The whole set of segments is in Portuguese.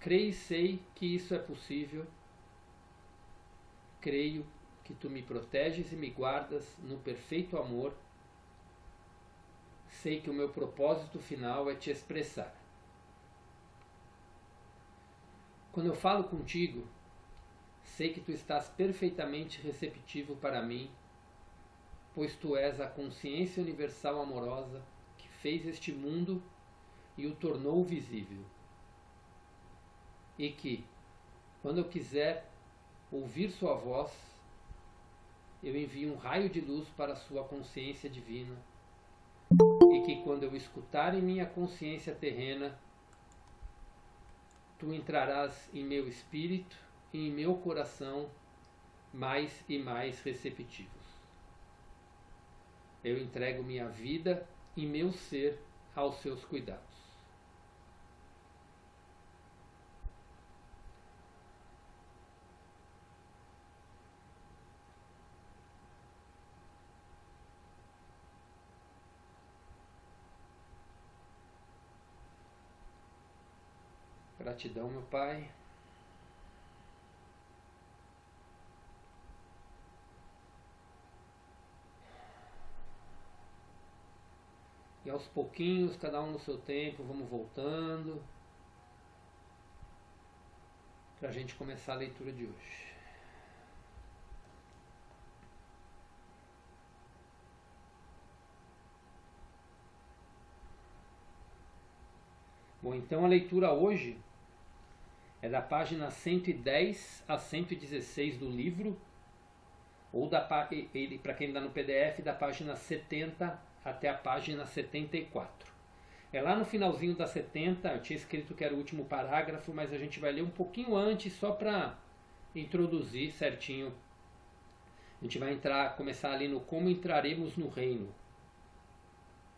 Creio e sei que isso é possível. Creio que tu me proteges e me guardas no perfeito amor. Sei que o meu propósito final é te expressar. Quando eu falo contigo, sei que tu estás perfeitamente receptivo para mim, pois tu és a consciência universal amorosa que fez este mundo e o tornou visível. E que, quando eu quiser ouvir sua voz, eu envio um raio de luz para a sua consciência divina. E que quando eu escutar em minha consciência terrena, tu entrarás em meu espírito e em meu coração mais e mais receptivos. Eu entrego minha vida e meu ser aos seus cuidados. Gratidão, meu Pai. E aos pouquinhos, cada um no seu tempo, vamos voltando para a gente começar a leitura de hoje. Bom, então a leitura hoje é da página 110 a 116 do livro, ou para quem está no PDF, da página 70 até a página 74. É lá no finalzinho da 70, eu tinha escrito que era o último parágrafo, mas a gente vai ler um pouquinho antes, só para introduzir certinho. A gente vai começar ali no como entraremos no reino,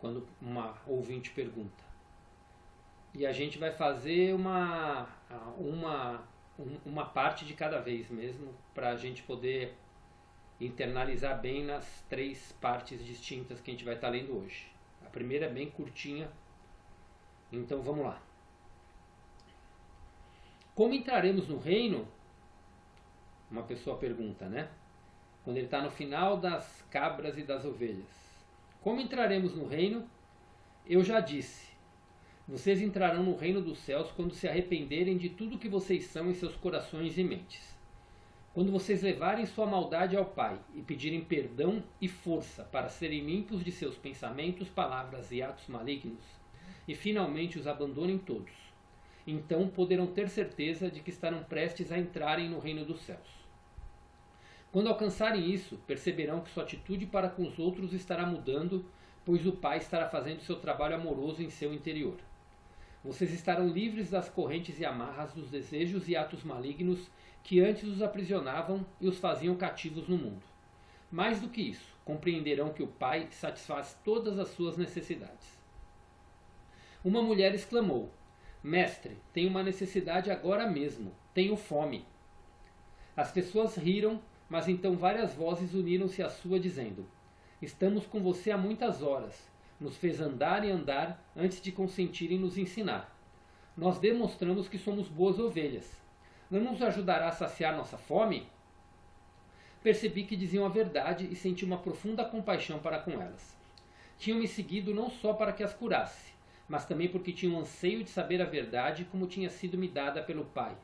quando uma ouvinte pergunta. E a gente vai fazer uma parte de cada vez mesmo, para a gente poder internalizar bem nas 3 partes distintas que a gente vai estar lendo hoje. A primeira é bem curtinha, então vamos lá. Como entraremos no reino? Uma pessoa pergunta, né? Quando ele está no final das cabras e das ovelhas. Como entraremos no reino? Eu já disse. Vocês entrarão no reino dos céus quando se arrependerem de tudo que vocês são em seus corações e mentes. Quando vocês levarem sua maldade ao Pai e pedirem perdão e força para serem limpos de seus pensamentos, palavras e atos malignos, e finalmente os abandonem todos, então poderão ter certeza de que estarão prestes a entrarem no reino dos céus. Quando alcançarem isso, perceberão que sua atitude para com os outros estará mudando, pois o Pai estará fazendo seu trabalho amoroso em seu interior. Vocês estarão livres das correntes e amarras dos desejos e atos malignos que antes os aprisionavam e os faziam cativos no mundo. Mais do que isso, compreenderão que o Pai satisfaz todas as suas necessidades. Uma mulher exclamou: Mestre, tenho uma necessidade agora mesmo, tenho fome. As pessoas riram, mas então várias vozes uniram-se à sua, dizendo: Estamos com você há muitas horas. Nos fez andar e andar antes de consentir em nos ensinar. Nós demonstramos que somos boas ovelhas. Não nos ajudará a saciar nossa fome? Percebi que diziam a verdade e senti uma profunda compaixão para com elas. Tinham me seguido não só para que as curasse, mas também porque tinham anseio de saber a verdade como tinha sido me dada pelo Pai.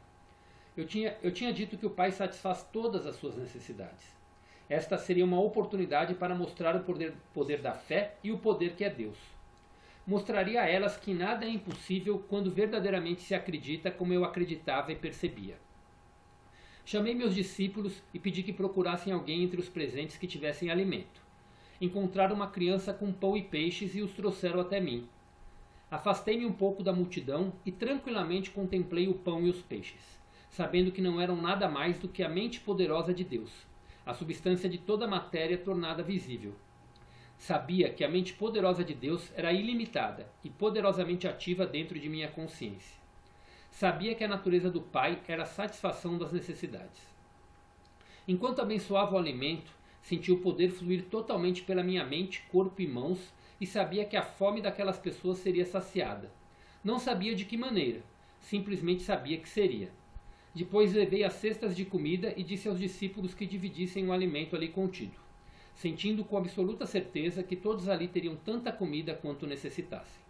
Eu tinha dito que o Pai satisfaz todas as suas necessidades. Esta seria uma oportunidade para mostrar o poder da fé e o poder que é Deus. Mostraria a elas que nada é impossível quando verdadeiramente se acredita como eu acreditava e percebia. Chamei meus discípulos e pedi que procurassem alguém entre os presentes que tivessem alimento. Encontraram uma criança com pão e peixes e os trouxeram até mim. Afastei-me um pouco da multidão e tranquilamente contemplei o pão e os peixes, sabendo que não eram nada mais do que a mente poderosa de Deus, a substância de toda a matéria tornada visível. Sabia que a mente poderosa de Deus era ilimitada e poderosamente ativa dentro de minha consciência. Sabia que a natureza do Pai era a satisfação das necessidades. Enquanto abençoava o alimento, senti o poder fluir totalmente pela minha mente, corpo e mãos e sabia que a fome daquelas pessoas seria saciada. Não sabia de que maneira. simplesmente sabia que seria. Depois levei as cestas de comida e disse aos discípulos que dividissem o alimento ali contido, sentindo com absoluta certeza que todos ali teriam tanta comida quanto necessitassem.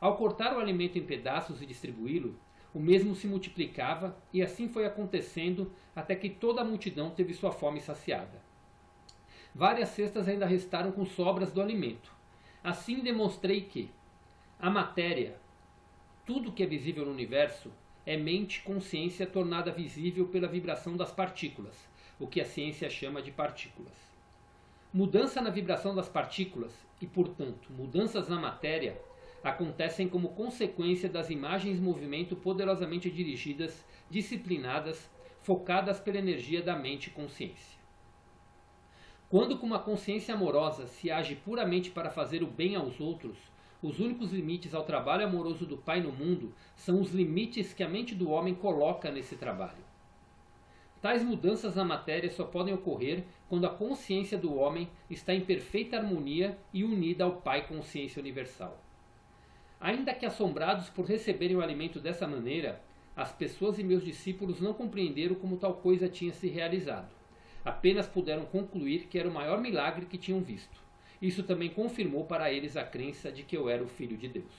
Ao cortar o alimento em pedaços e distribuí-lo, o mesmo se multiplicava, e assim foi acontecendo até que toda a multidão teve sua fome saciada. Várias cestas ainda restaram com sobras do alimento. Assim demonstrei que a matéria, tudo que é visível no universo, é mente consciência tornada visível pela vibração das partículas, o que a ciência chama de partículas. Mudança na vibração das partículas e, portanto, mudanças na matéria acontecem como consequência das imagens-movimento poderosamente dirigidas, disciplinadas, focadas pela energia da mente-consciência. Quando com uma consciência amorosa se age puramente para fazer o bem aos outros, os únicos limites ao trabalho amoroso do Pai no mundo são os limites que a mente do homem coloca nesse trabalho. Tais mudanças na matéria só podem ocorrer quando a consciência do homem está em perfeita harmonia e unida ao Pai Consciência Universal. Ainda que assombrados por receberem o alimento dessa maneira, as pessoas e meus discípulos não compreenderam como tal coisa tinha se realizado. Apenas puderam concluir que era o maior milagre que tinham visto. Isso também confirmou para eles a crença de que eu era o Filho de Deus.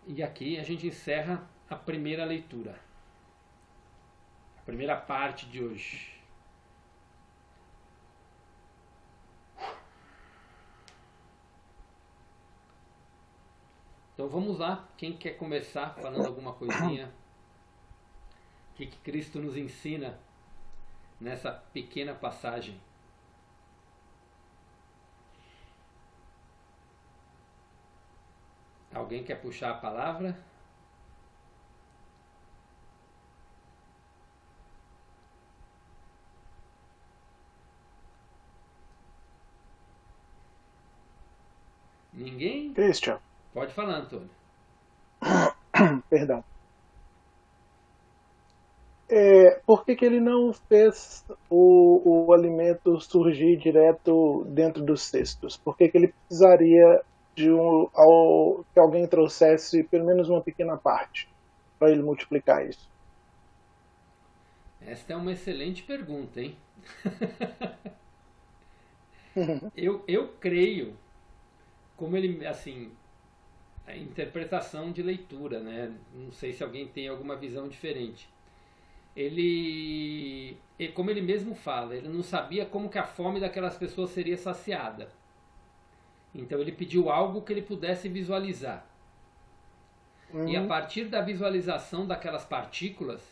E aqui a gente encerra a primeira leitura. A primeira parte de hoje. Então vamos lá, quem quer começar falando alguma coisinha? O que Cristo nos ensina nessa pequena passagem? Alguém quer puxar a palavra? Ninguém? Christian, Pode falar, Antônio. perdão. Por que ele não fez o alimento surgir direto dentro dos cestos? Por que ele precisaria de que alguém trouxesse pelo menos uma pequena parte para ele multiplicar isso? Esta é uma excelente pergunta, hein? eu creio, como ele, assim, a interpretação de leitura, né? Não sei se alguém tem alguma visão diferente. Ele, como ele mesmo fala, ele não sabia como que a fome daquelas pessoas seria saciada. Então ele pediu algo que ele pudesse visualizar. E a partir da visualização daquelas partículas,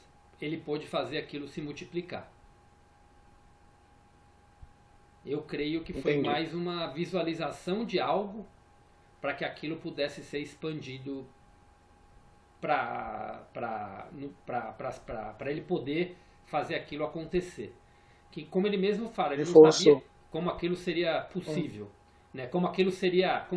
ele pôde fazer aquilo se multiplicar. Eu creio que foi mais uma visualização de algo para que aquilo pudesse ser expandido para ele poder fazer aquilo acontecer. Que, como ele mesmo fala, ele não sabia como aquilo seria possível, né? Como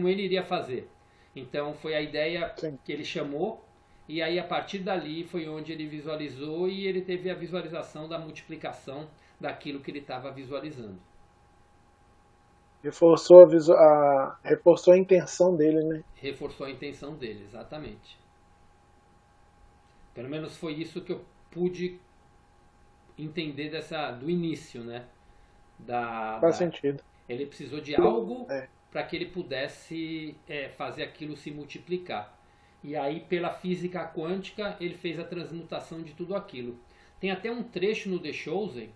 ele iria fazer. Então foi a ideia que ele chamou, e aí a partir dali foi onde ele visualizou, e ele teve a visualização da multiplicação daquilo que ele estava visualizando. Reforçou a intenção dele, né? Reforçou a intenção dele, exatamente. Pelo menos foi isso que eu pude entender do início, né? Faz sentido. Ele precisou de algo para que ele pudesse fazer aquilo se multiplicar. E aí, pela física quântica, ele fez a transmutação de tudo aquilo. Tem até um trecho no The Chosen,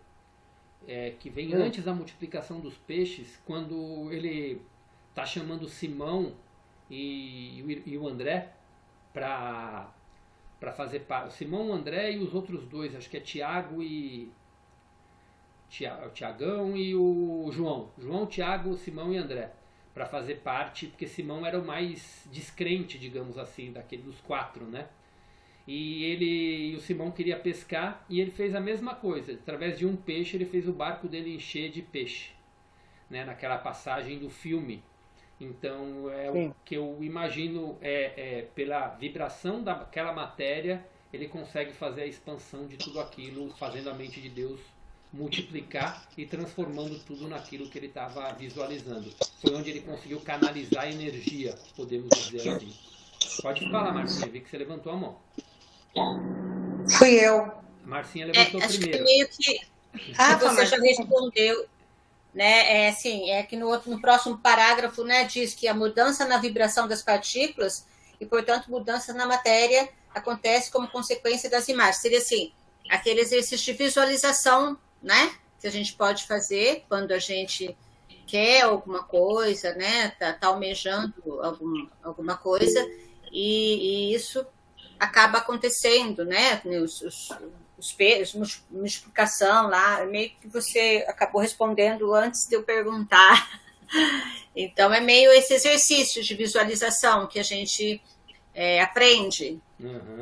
que vem antes da multiplicação dos peixes, quando ele está chamando Simão e o André para fazer parte. O Simão, o André e os outros dois, acho que é Tiago e... o Tiagão e o João. João, Tiago, Simão e André. Para fazer parte, porque Simão era o mais descrente, digamos assim, dos quatro, né? E o Simão queria pescar e ele fez a mesma coisa. Através de um peixe, ele fez o barco dele encher de peixe, né? Naquela passagem do filme. Então, o que eu imagino pela vibração daquela matéria, ele consegue fazer a expansão de tudo aquilo, fazendo a mente de Deus multiplicar e transformando tudo naquilo que ele estava visualizando. Foi onde ele conseguiu canalizar a energia, podemos dizer assim. Pode falar, Marcinha, vi que você levantou a mão. Fui eu. A Marcinha levantou acho primeiro. que meio que você já respondeu, né? É que no próximo parágrafo, né, diz que a mudança na vibração das partículas e, portanto, mudança na matéria acontece como consequência das imagens. Seria assim, aquele exercício de visualização, né, que a gente pode fazer quando a gente quer alguma coisa, né, tá almejando alguma coisa, e isso acaba acontecendo, né, os pesos, multiplicação lá, meio que você acabou respondendo antes de eu perguntar. Então, é meio esse exercício de visualização que a gente aprende. Uhum.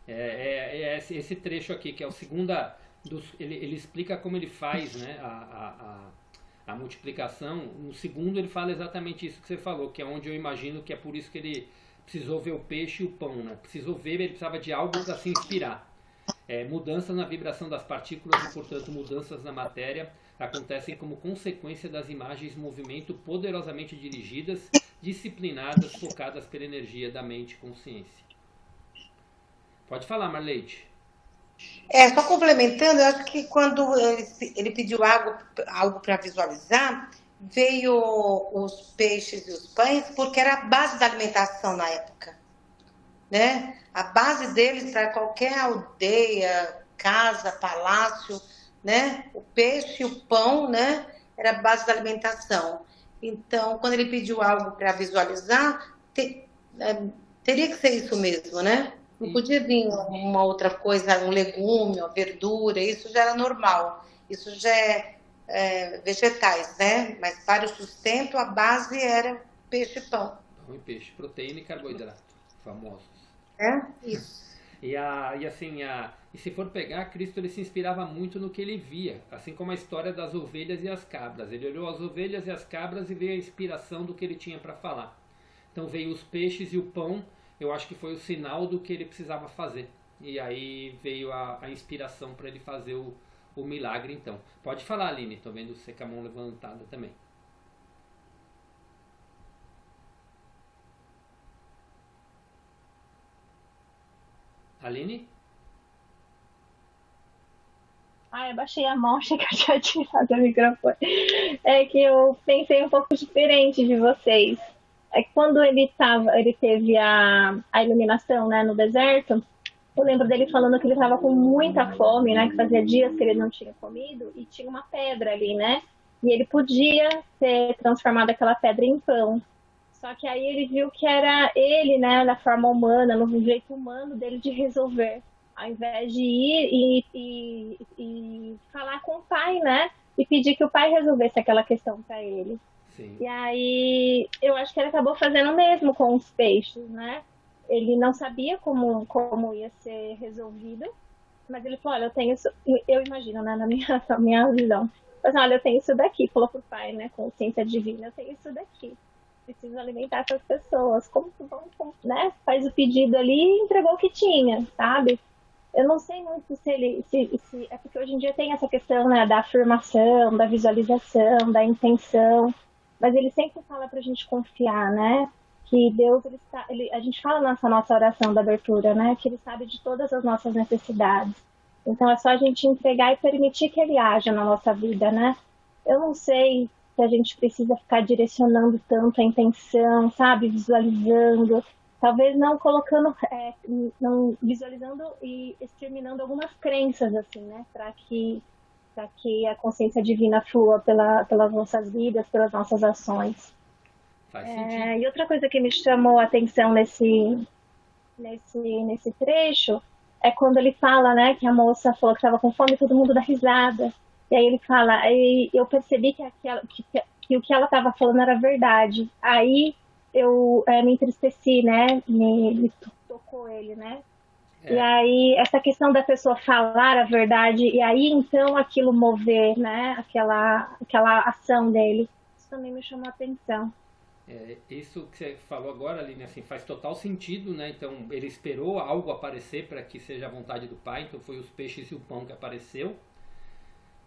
Esse trecho aqui, que é o segundo, ele explica como ele faz, né, a multiplicação. No segundo ele fala exatamente isso que você falou, que é onde eu imagino que é por isso que ele precisou ver o peixe e o pão, né? Precisou ver, ele precisava de algo para se inspirar. Mudanças na vibração das partículas e, portanto, mudanças na matéria acontecem como consequência das imagens em movimento poderosamente dirigidas, disciplinadas, focadas pela energia da mente e consciência. Pode falar, Marleide. Só complementando, eu acho que quando ele pediu algo para visualizar, veio os peixes e os pães, porque era a base da alimentação na época, né? A base deles para qualquer aldeia, casa, palácio, né? O peixe e o pão, né? Era a base da alimentação. Então, quando ele pediu algo para visualizar, teria que ser isso mesmo, né? Não podia vir uma outra coisa, um legume, uma verdura, isso já era normal. Isso já é vegetais, né? Mas para o sustento, a base era peixe e pão. Pão e peixe, proteína e carboidrato, famosos. Isso. E se for pegar, Cristo ele se inspirava muito no que ele via, assim como a história das ovelhas e as cabras. Ele olhou as ovelhas e as cabras e veio a inspiração do que ele tinha para falar. Então veio os peixes e o pão, eu acho que foi o sinal do que ele precisava fazer. E aí veio a inspiração para ele fazer o milagre, então. Pode falar, Aline, estou vendo você com a mão levantada também. Aline? Eu baixei a mão, achei que eu tinha tirado o microfone. É que eu pensei um pouco diferente de vocês. É que quando ele teve a iluminação, né, no deserto, eu lembro dele falando que ele estava com muita fome, né, que fazia dias que ele não tinha comido, e tinha uma pedra ali, né? E ele podia ter transformado aquela pedra em pão. Só que aí ele viu que era ele, né, na forma humana, no jeito humano dele de resolver. Ao invés de ir e falar com o pai, né? E pedir que o pai resolvesse aquela questão para ele. Sim. E aí eu acho que ele acabou fazendo o mesmo com os peixes, né? Ele não sabia como ia ser resolvido, mas ele falou, olha, eu tenho isso, eu imagino, né, na minha visão. Mas olha, eu tenho isso daqui, falou pro pai, né, consciência divina, eu tenho isso daqui. Preciso alimentar essas pessoas. Como que vão, né? Faz o pedido ali e entregou o que tinha, sabe? Eu não sei muito se é porque hoje em dia tem essa questão, né, da afirmação, da visualização, da intenção, mas ele sempre fala pra gente confiar, né? Que Deus, a gente fala nessa nossa oração da abertura, né? Que Ele sabe de todas as nossas necessidades. Então é só a gente entregar e permitir que Ele haja na nossa vida, né? Eu não sei se a gente precisa ficar direcionando tanto a intenção, sabe? Visualizando. Talvez não colocando, não visualizando e exterminando algumas crenças, assim, né? Para que a consciência divina flua pelas nossas vidas, pelas nossas ações. Faz sentido. E outra coisa que me chamou a atenção nesse trecho é quando ele fala, né, que a moça falou que estava com fome e todo mundo dá risada. E aí ele fala, aí eu percebi que o que ela estava falando era verdade. Aí eu me entristeci, né, me tocou ele, né. E aí essa questão da pessoa falar a verdade e aí então aquilo mover, né, aquela ação dele, isso também me chamou a atenção. Isso que você falou agora, Aline, assim, faz total sentido, né? Então ele esperou algo aparecer para que seja a vontade do Pai, então foi os peixes e o pão que apareceu,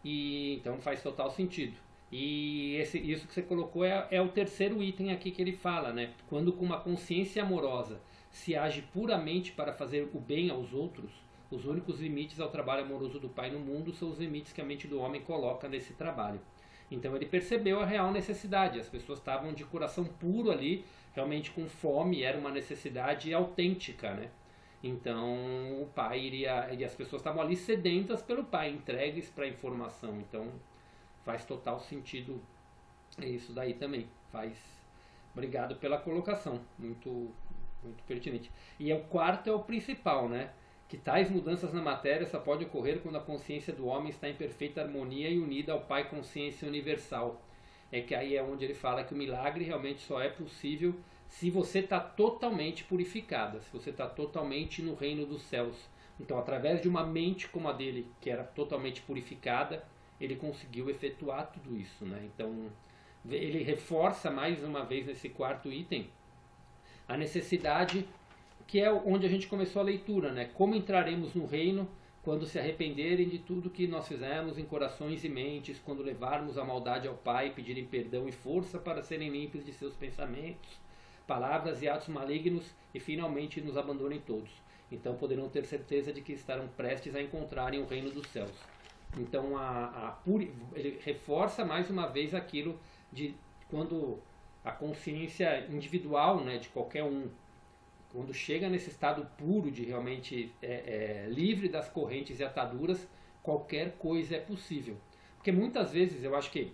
e então faz total sentido. E isso que você colocou é o terceiro item aqui que ele fala, né? Quando com uma consciência amorosa se age puramente para fazer o bem aos outros, os únicos limites ao trabalho amoroso do Pai no mundo são os limites que a mente do homem coloca nesse trabalho. Então ele percebeu a real necessidade, as pessoas estavam de coração puro ali, realmente com fome, era uma necessidade autêntica, né? Então o Pai iria, e as pessoas estavam ali sedentas pelo Pai, entregues para a informação. Então faz total sentido isso daí também. Obrigado pela colocação, muito pertinente. E o quarto é o principal, né? Que tais mudanças na matéria só podem ocorrer quando a consciência do homem está em perfeita harmonia e unida ao Pai Consciência Universal. É que aí é onde ele fala que o milagre realmente só é possível se você está totalmente purificada, se você está totalmente no reino dos céus. Então, através de uma mente como a dele, que era totalmente purificada, ele conseguiu efetuar tudo isso, né? Então, ele reforça mais uma vez nesse quarto item a necessidade, que é onde a gente começou a leitura, né? Como entraremos no reino quando se arrependerem de tudo que nós fizemos em corações e mentes, quando levarmos a maldade ao Pai, pedirem perdão e força para serem limpos de seus pensamentos, palavras e atos malignos e finalmente nos abandonem todos. Então poderão ter certeza de que estarão prestes a encontrarem o reino dos céus. Então ele reforça mais uma vez aquilo de quando a consciência individual, né, de qualquer um, quando chega nesse estado puro de realmente livre das correntes e ataduras, qualquer coisa é possível. Porque muitas vezes eu acho que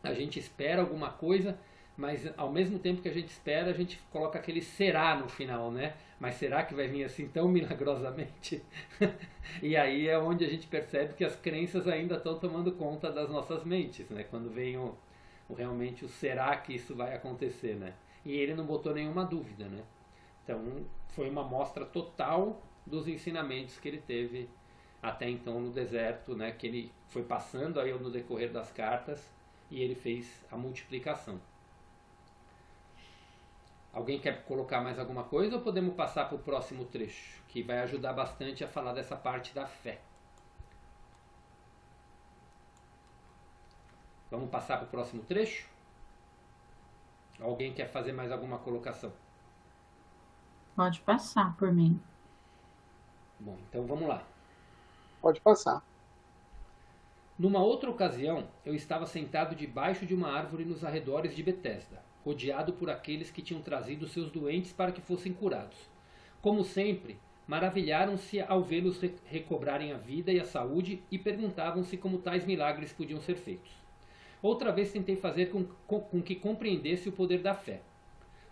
a gente espera alguma coisa, mas ao mesmo tempo que a gente espera, a gente coloca aquele será no final, né? Mas será que vai vir assim tão milagrosamente? E aí é onde a gente percebe que as crenças ainda estão tomando conta das nossas mentes, né? Quando vem realmente o será que isso vai acontecer, né? E ele não botou nenhuma dúvida, né? Então foi uma amostra total dos ensinamentos que ele teve até então no deserto, né? Que ele foi passando aí no decorrer das cartas e ele fez a multiplicação. Alguém quer colocar mais alguma coisa ou podemos passar para o próximo trecho, que vai ajudar bastante a falar dessa parte da fé? Vamos passar para o próximo trecho? Alguém quer fazer mais alguma colocação? Pode passar por mim. Bom, então vamos lá. Pode passar. Numa outra ocasião, eu estava sentado debaixo de uma árvore nos arredores de Betesda, rodeado por aqueles que tinham trazido seus doentes para que fossem curados. Como sempre, maravilharam-se ao vê-los recobrarem a vida e a saúde e perguntavam-se como tais milagres podiam ser feitos. Outra vez tentei fazer com que compreendesse o poder da fé.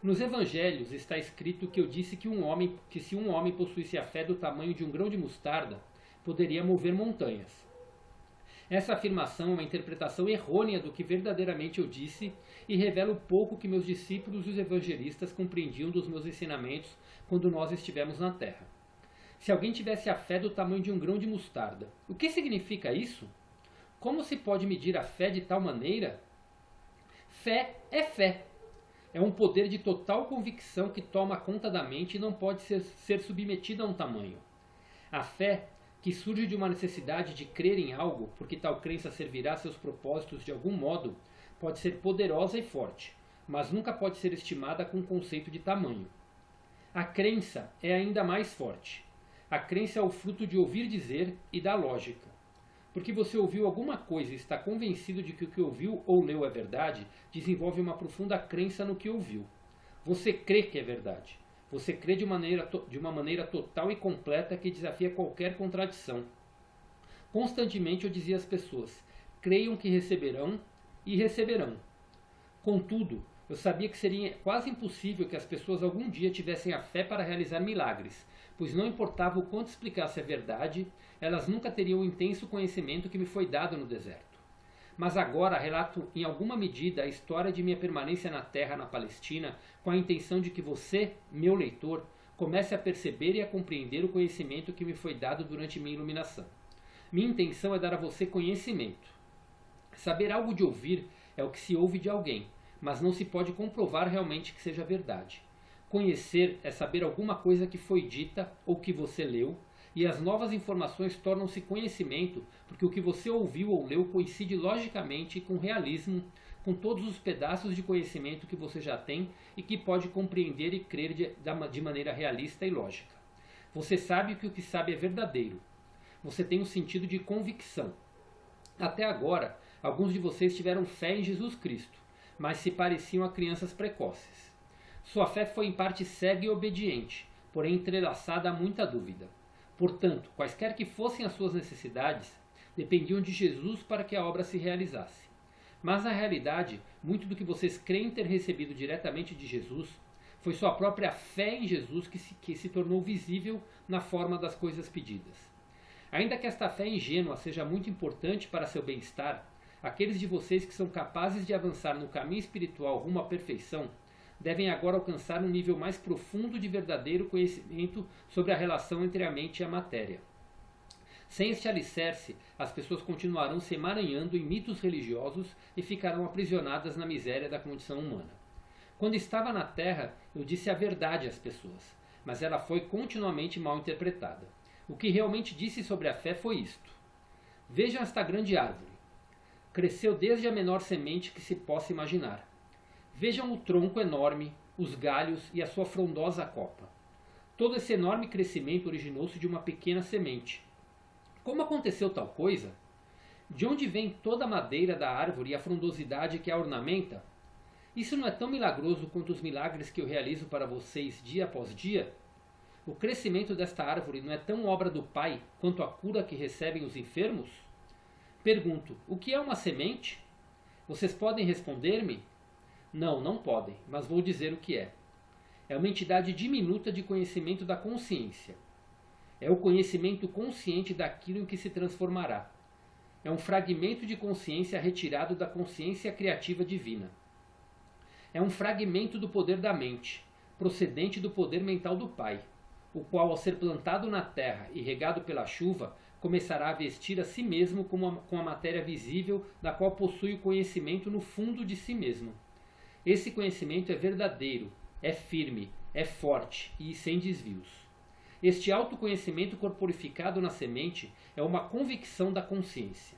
Nos evangelhos está escrito que eu disse que se um homem possuísse a fé do tamanho de um grão de mostarda, poderia mover montanhas. Essa afirmação é uma interpretação errônea do que verdadeiramente eu disse e revela o pouco que meus discípulos e os evangelistas compreendiam dos meus ensinamentos quando nós estivemos na Terra. Se alguém tivesse a fé do tamanho de um grão de mostarda, o que significa isso? Como se pode medir a fé de tal maneira? Fé é fé. É um poder de total convicção que toma conta da mente e não pode ser submetida a um tamanho. A fé, que surge de uma necessidade de crer em algo, porque tal crença servirá a seus propósitos de algum modo, pode ser poderosa e forte, mas nunca pode ser estimada com o conceito de tamanho. A crença é ainda mais forte. A crença é o fruto de ouvir dizer e da lógica. Porque você ouviu alguma coisa e está convencido de que o que ouviu ou leu é verdade, desenvolve uma profunda crença no que ouviu. Você crê que é verdade. Você crê de uma maneira total e completa que desafia qualquer contradição. Constantemente eu dizia às pessoas, creiam que receberão e receberão. Contudo, eu sabia que seria quase impossível que as pessoas algum dia tivessem a fé para realizar milagres, pois não importava o quanto explicasse a verdade, elas nunca teriam o intenso conhecimento que me foi dado no deserto. Mas agora relato em alguma medida a história de minha permanência na terra na Palestina, com a intenção de que você, meu leitor, comece a perceber e a compreender o conhecimento que me foi dado durante minha iluminação. Minha intenção é dar a você conhecimento. Saber algo de ouvir é o que se ouve de alguém, mas não se pode comprovar realmente que seja verdade. Conhecer é saber alguma coisa que foi dita ou que você leu, e as novas informações tornam-se conhecimento porque o que você ouviu ou leu coincide logicamente com realismo, com todos os pedaços de conhecimento que você já tem e que pode compreender e crer de maneira realista e lógica. Você sabe que o que sabe é verdadeiro. Você tem um sentido de convicção. Até agora, alguns de vocês tiveram fé em Jesus Cristo, mas se pareciam a crianças precoces. Sua fé foi em parte cega e obediente, porém entrelaçada a muita dúvida. Portanto, quaisquer que fossem as suas necessidades, dependiam de Jesus para que a obra se realizasse. Mas na realidade, muito do que vocês creem ter recebido diretamente de Jesus foi sua própria fé em Jesus que se tornou visível na forma das coisas pedidas. Ainda que esta fé ingênua seja muito importante para seu bem-estar, aqueles de vocês que são capazes de avançar no caminho espiritual rumo à perfeição devem agora alcançar um nível mais profundo de verdadeiro conhecimento sobre a relação entre a mente e a matéria. Sem este alicerce, as pessoas continuarão se emaranhando em mitos religiosos e ficarão aprisionadas na miséria da condição humana. Quando estava na Terra, eu disse a verdade às pessoas, mas ela foi continuamente mal interpretada. O que realmente disse sobre a fé foi isto. Vejam esta grande árvore. Cresceu desde a menor semente que se possa imaginar. Vejam o tronco enorme, os galhos e a sua frondosa copa. Todo esse enorme crescimento originou-se de uma pequena semente. Como aconteceu tal coisa? De onde vem toda a madeira da árvore e a frondosidade que a ornamenta? Isso não é tão milagroso quanto os milagres que eu realizo para vocês dia após dia? O crescimento desta árvore não é tão obra do Pai quanto a cura que recebem os enfermos? Pergunto, o que é uma semente? Vocês podem responder-me? Não, não podem, mas vou dizer o que é. É uma entidade diminuta de conhecimento da consciência. É o conhecimento consciente daquilo em que se transformará. É um fragmento de consciência retirado da consciência criativa divina. É um fragmento do poder da mente, procedente do poder mental do Pai, o qual, ao ser plantado na terra e regado pela chuva, começará a vestir a si mesmo com a matéria visível da qual possui o conhecimento no fundo de si mesmo. Esse conhecimento é verdadeiro, é firme, é forte e sem desvios. Este autoconhecimento corporificado na semente é uma convicção da consciência.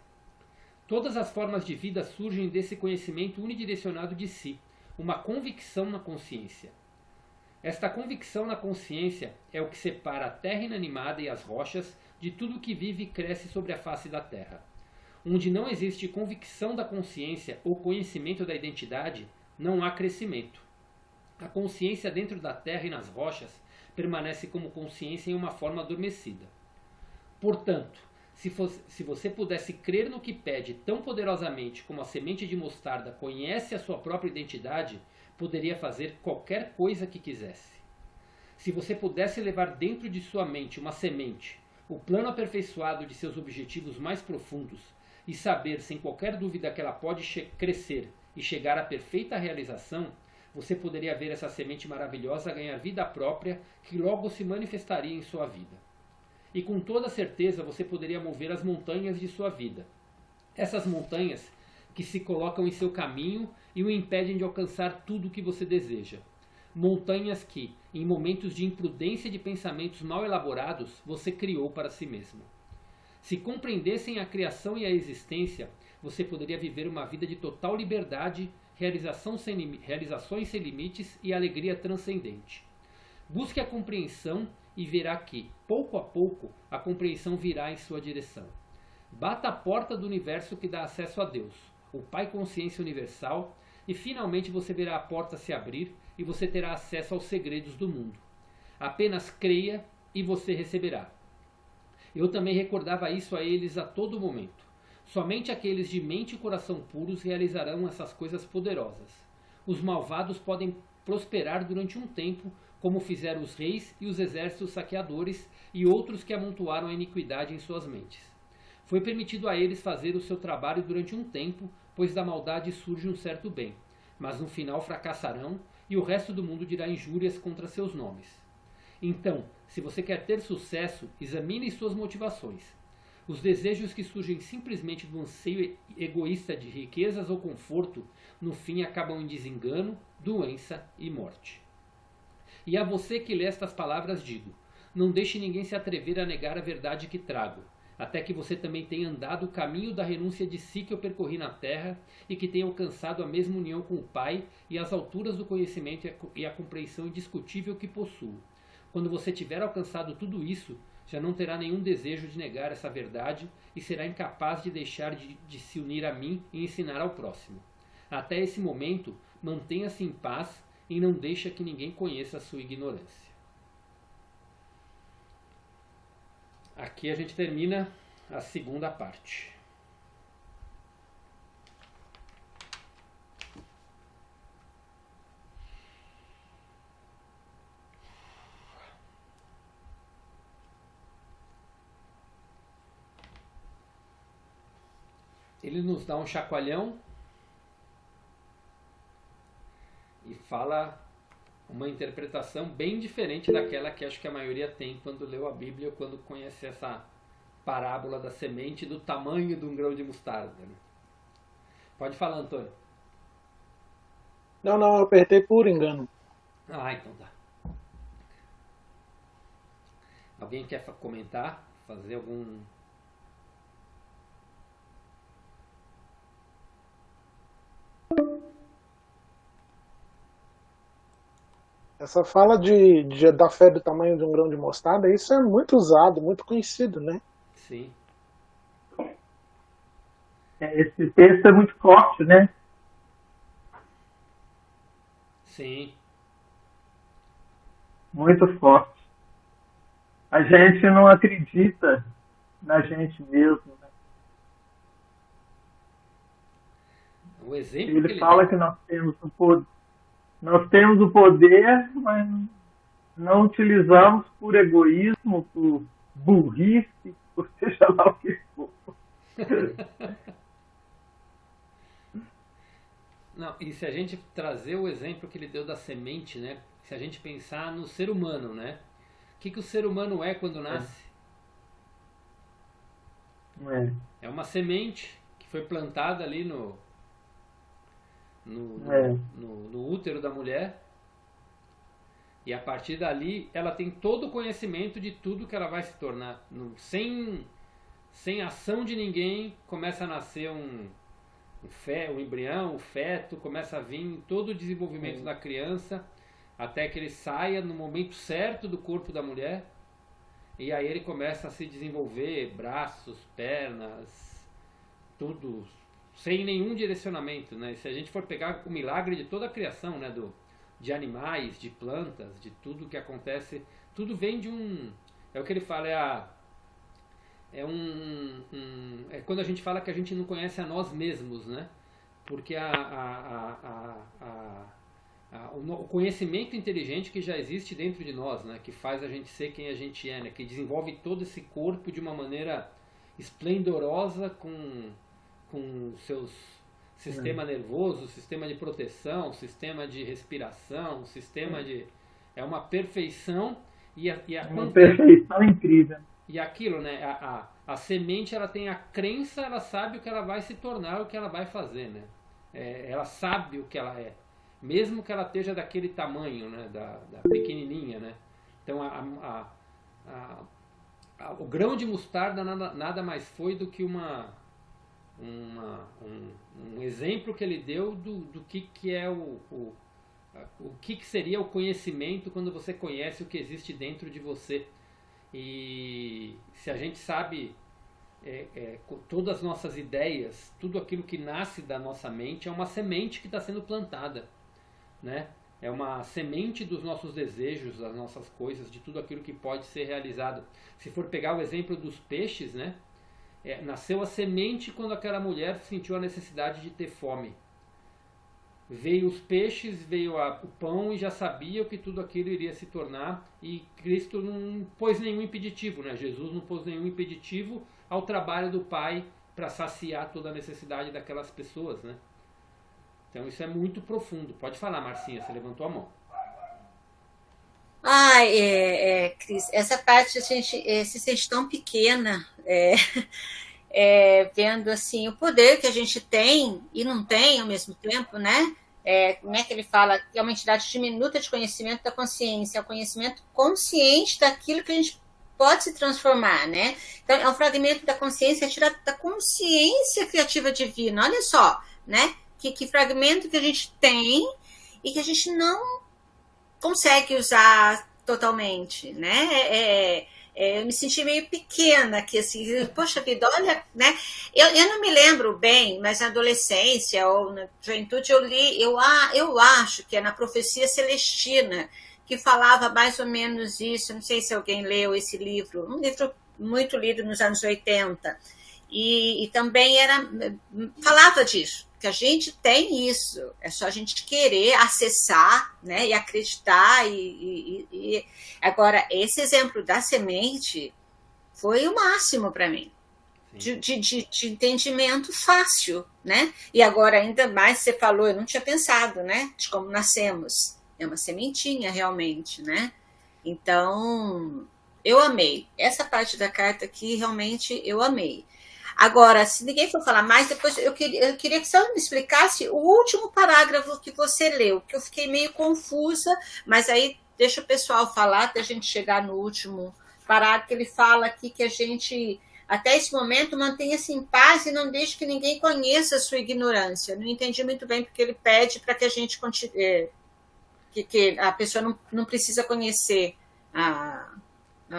Todas as formas de vida surgem desse conhecimento unidirecionado de si, uma convicção na consciência. Esta convicção na consciência é o que separa a terra inanimada e as rochas de tudo que vive e cresce sobre a face da terra. Onde não existe convicção da consciência ou conhecimento da identidade, não há crescimento. A consciência dentro da terra e nas rochas permanece como consciência em uma forma adormecida. Portanto, se você pudesse crer no que pede tão poderosamente como a semente de mostarda conhece a sua própria identidade, poderia fazer qualquer coisa que quisesse. Se você pudesse levar dentro de sua mente uma semente, o plano aperfeiçoado de seus objetivos mais profundos, e saber sem qualquer dúvida que ela pode crescer e chegar à perfeita realização, você poderia ver essa semente maravilhosa ganhar vida própria que logo se manifestaria em sua vida. E com toda certeza você poderia mover as montanhas de sua vida. Essas montanhas que se colocam em seu caminho e o impedem de alcançar tudo o que você deseja. Montanhas que, em momentos de imprudência e de pensamentos mal elaborados, você criou para si mesmo. Se compreendessem a criação e a existência, você poderia viver uma vida de total liberdade, realizações sem limites e alegria transcendente. Busque a compreensão e verá que, pouco a pouco, a compreensão virá em sua direção. Bata a porta do universo que dá acesso a Deus, o Pai Consciência Universal, e finalmente você verá a porta se abrir e você terá acesso aos segredos do mundo. Apenas creia e você receberá. Eu também recordava isso a eles a todo momento. Somente aqueles de mente e coração puros realizarão essas coisas poderosas. Os malvados podem prosperar durante um tempo, como fizeram os reis e os exércitos saqueadores e outros que amontoaram a iniquidade em suas mentes. Foi permitido a eles fazer o seu trabalho durante um tempo, pois da maldade surge um certo bem, mas no final fracassarão e o resto do mundo dirá injúrias contra seus nomes. Então, se você quer ter sucesso, examine suas motivações. Os desejos que surgem simplesmente do anseio egoísta de riquezas ou conforto, no fim acabam em desengano, doença e morte. E a você que lê estas palavras digo, não deixe ninguém se atrever a negar a verdade que trago, até que você também tenha andado o caminho da renúncia de si que eu percorri na terra e que tenha alcançado a mesma união com o Pai e as alturas do conhecimento e a compreensão indiscutível que possuo. Quando você tiver alcançado tudo isso, já não terá nenhum desejo de negar essa verdade e será incapaz de deixar de se unir a mim e ensinar ao próximo. Até esse momento, mantenha-se em paz e não deixe que ninguém conheça a sua ignorância. Aqui a gente termina a segunda parte. Ele nos dá um chacoalhão e fala uma interpretação bem diferente daquela que acho que a maioria tem quando leu a Bíblia ou quando conhece essa parábola da semente do tamanho de um grão de mostarda. Né? Pode falar, Antônio. Não, eu apertei por engano. Ah, então tá. Alguém quer comentar? Fazer algum... Essa fala da fé do tamanho de um grão de mostarda, isso é muito usado, muito conhecido, né? Sim. Esse texto é muito forte, né? Sim. Muito forte. A gente não acredita na gente mesmo, né? O exemplo ele que ele fala dá... que nós temos o poder, mas não utilizamos por egoísmo, por burrice, por seja lá o que for. Não, e se a gente trazer o exemplo que ele deu da semente, né? Se a gente pensar no ser humano, né? O que o ser humano é quando nasce? É uma semente que foi plantada ali no útero da mulher, e a partir dali ela tem todo o conhecimento de tudo que ela vai se tornar. Sem ação de ninguém, começa a nascer um embrião, um feto, começa a vir todo o desenvolvimento da criança, até que ele saia no momento certo do corpo da mulher, e aí ele começa a se desenvolver, braços, pernas, tudo sem nenhum direcionamento, né? Se a gente for pegar o milagre de toda a criação, né? De animais, de plantas, de tudo que acontece, tudo vem de um... É o que ele fala, é quando a gente fala que a gente não conhece a nós mesmos, né? Porque o conhecimento inteligente que já existe dentro de nós, né? Que faz a gente ser quem a gente é, né? Que desenvolve todo esse corpo de uma maneira esplendorosa com seus sistema nervoso, sistema de proteção, sistema de respiração, sistema de... É uma perfeição uma perfeição incrível. E aquilo, né? A semente, ela tem a crença, ela sabe o que ela vai se tornar, o que ela vai fazer, né? Ela sabe o que ela é. Mesmo que ela esteja daquele tamanho, né? Da pequenininha, né? Então, o grão de mostarda nada mais foi do que um exemplo que ele deu do que é o que seria o conhecimento quando você conhece o que existe dentro de você. E se a gente sabe todas as nossas ideias, tudo aquilo que nasce da nossa mente é uma semente que está sendo plantada, né? É uma semente dos nossos desejos, das nossas coisas, de tudo aquilo que pode ser realizado. Se for pegar o exemplo dos peixes, né? Nasceu a semente quando aquela mulher sentiu a necessidade de ter fome. Veio os peixes, veio o pão e já sabia o que tudo aquilo iria se tornar, e Cristo não pôs nenhum impeditivo, né? Jesus não pôs nenhum impeditivo ao trabalho do Pai para saciar toda a necessidade daquelas pessoas, né? Então isso é muito profundo. Pode falar, Marcinha, você levantou a mão. Cris, essa parte a gente se sente tão pequena, vendo assim o poder que a gente tem e não tem ao mesmo tempo, né? né, que ele fala que é uma entidade diminuta de conhecimento da consciência, é o conhecimento consciente daquilo que a gente pode se transformar, né? Então, é um fragmento da consciência tirado da consciência criativa divina. Olha só, né? Que fragmento que a gente tem e que a gente não consegue usar totalmente, né? Eu me senti meio pequena aqui, assim, poxa vida, olha, né? Eu não me lembro bem, mas na adolescência ou na juventude eu li, eu acho que é na Profecia Celestina, que falava mais ou menos isso, não sei se alguém leu esse livro, um livro muito lido nos anos 80, e também falava disso, que a gente tem isso, é só a gente querer acessar, né, e acreditar. Agora, esse exemplo da semente foi o máximo para mim, de entendimento fácil, né? E agora, ainda mais, você falou, eu não tinha pensado, né, de como nascemos. É uma sementinha, realmente, né? Então, eu amei. Essa parte da carta aqui, realmente, eu amei. Agora, se ninguém for falar mais, depois eu queria que você me explicasse o último parágrafo que você leu, que eu fiquei meio confusa, mas aí deixa o pessoal falar até a gente chegar no último parágrafo, que ele fala aqui que a gente, até esse momento, mantenha-se em paz e não deixe que ninguém conheça a sua ignorância. Não entendi muito bem porque ele pede para que a gente continue, que a pessoa não precisa conhecer a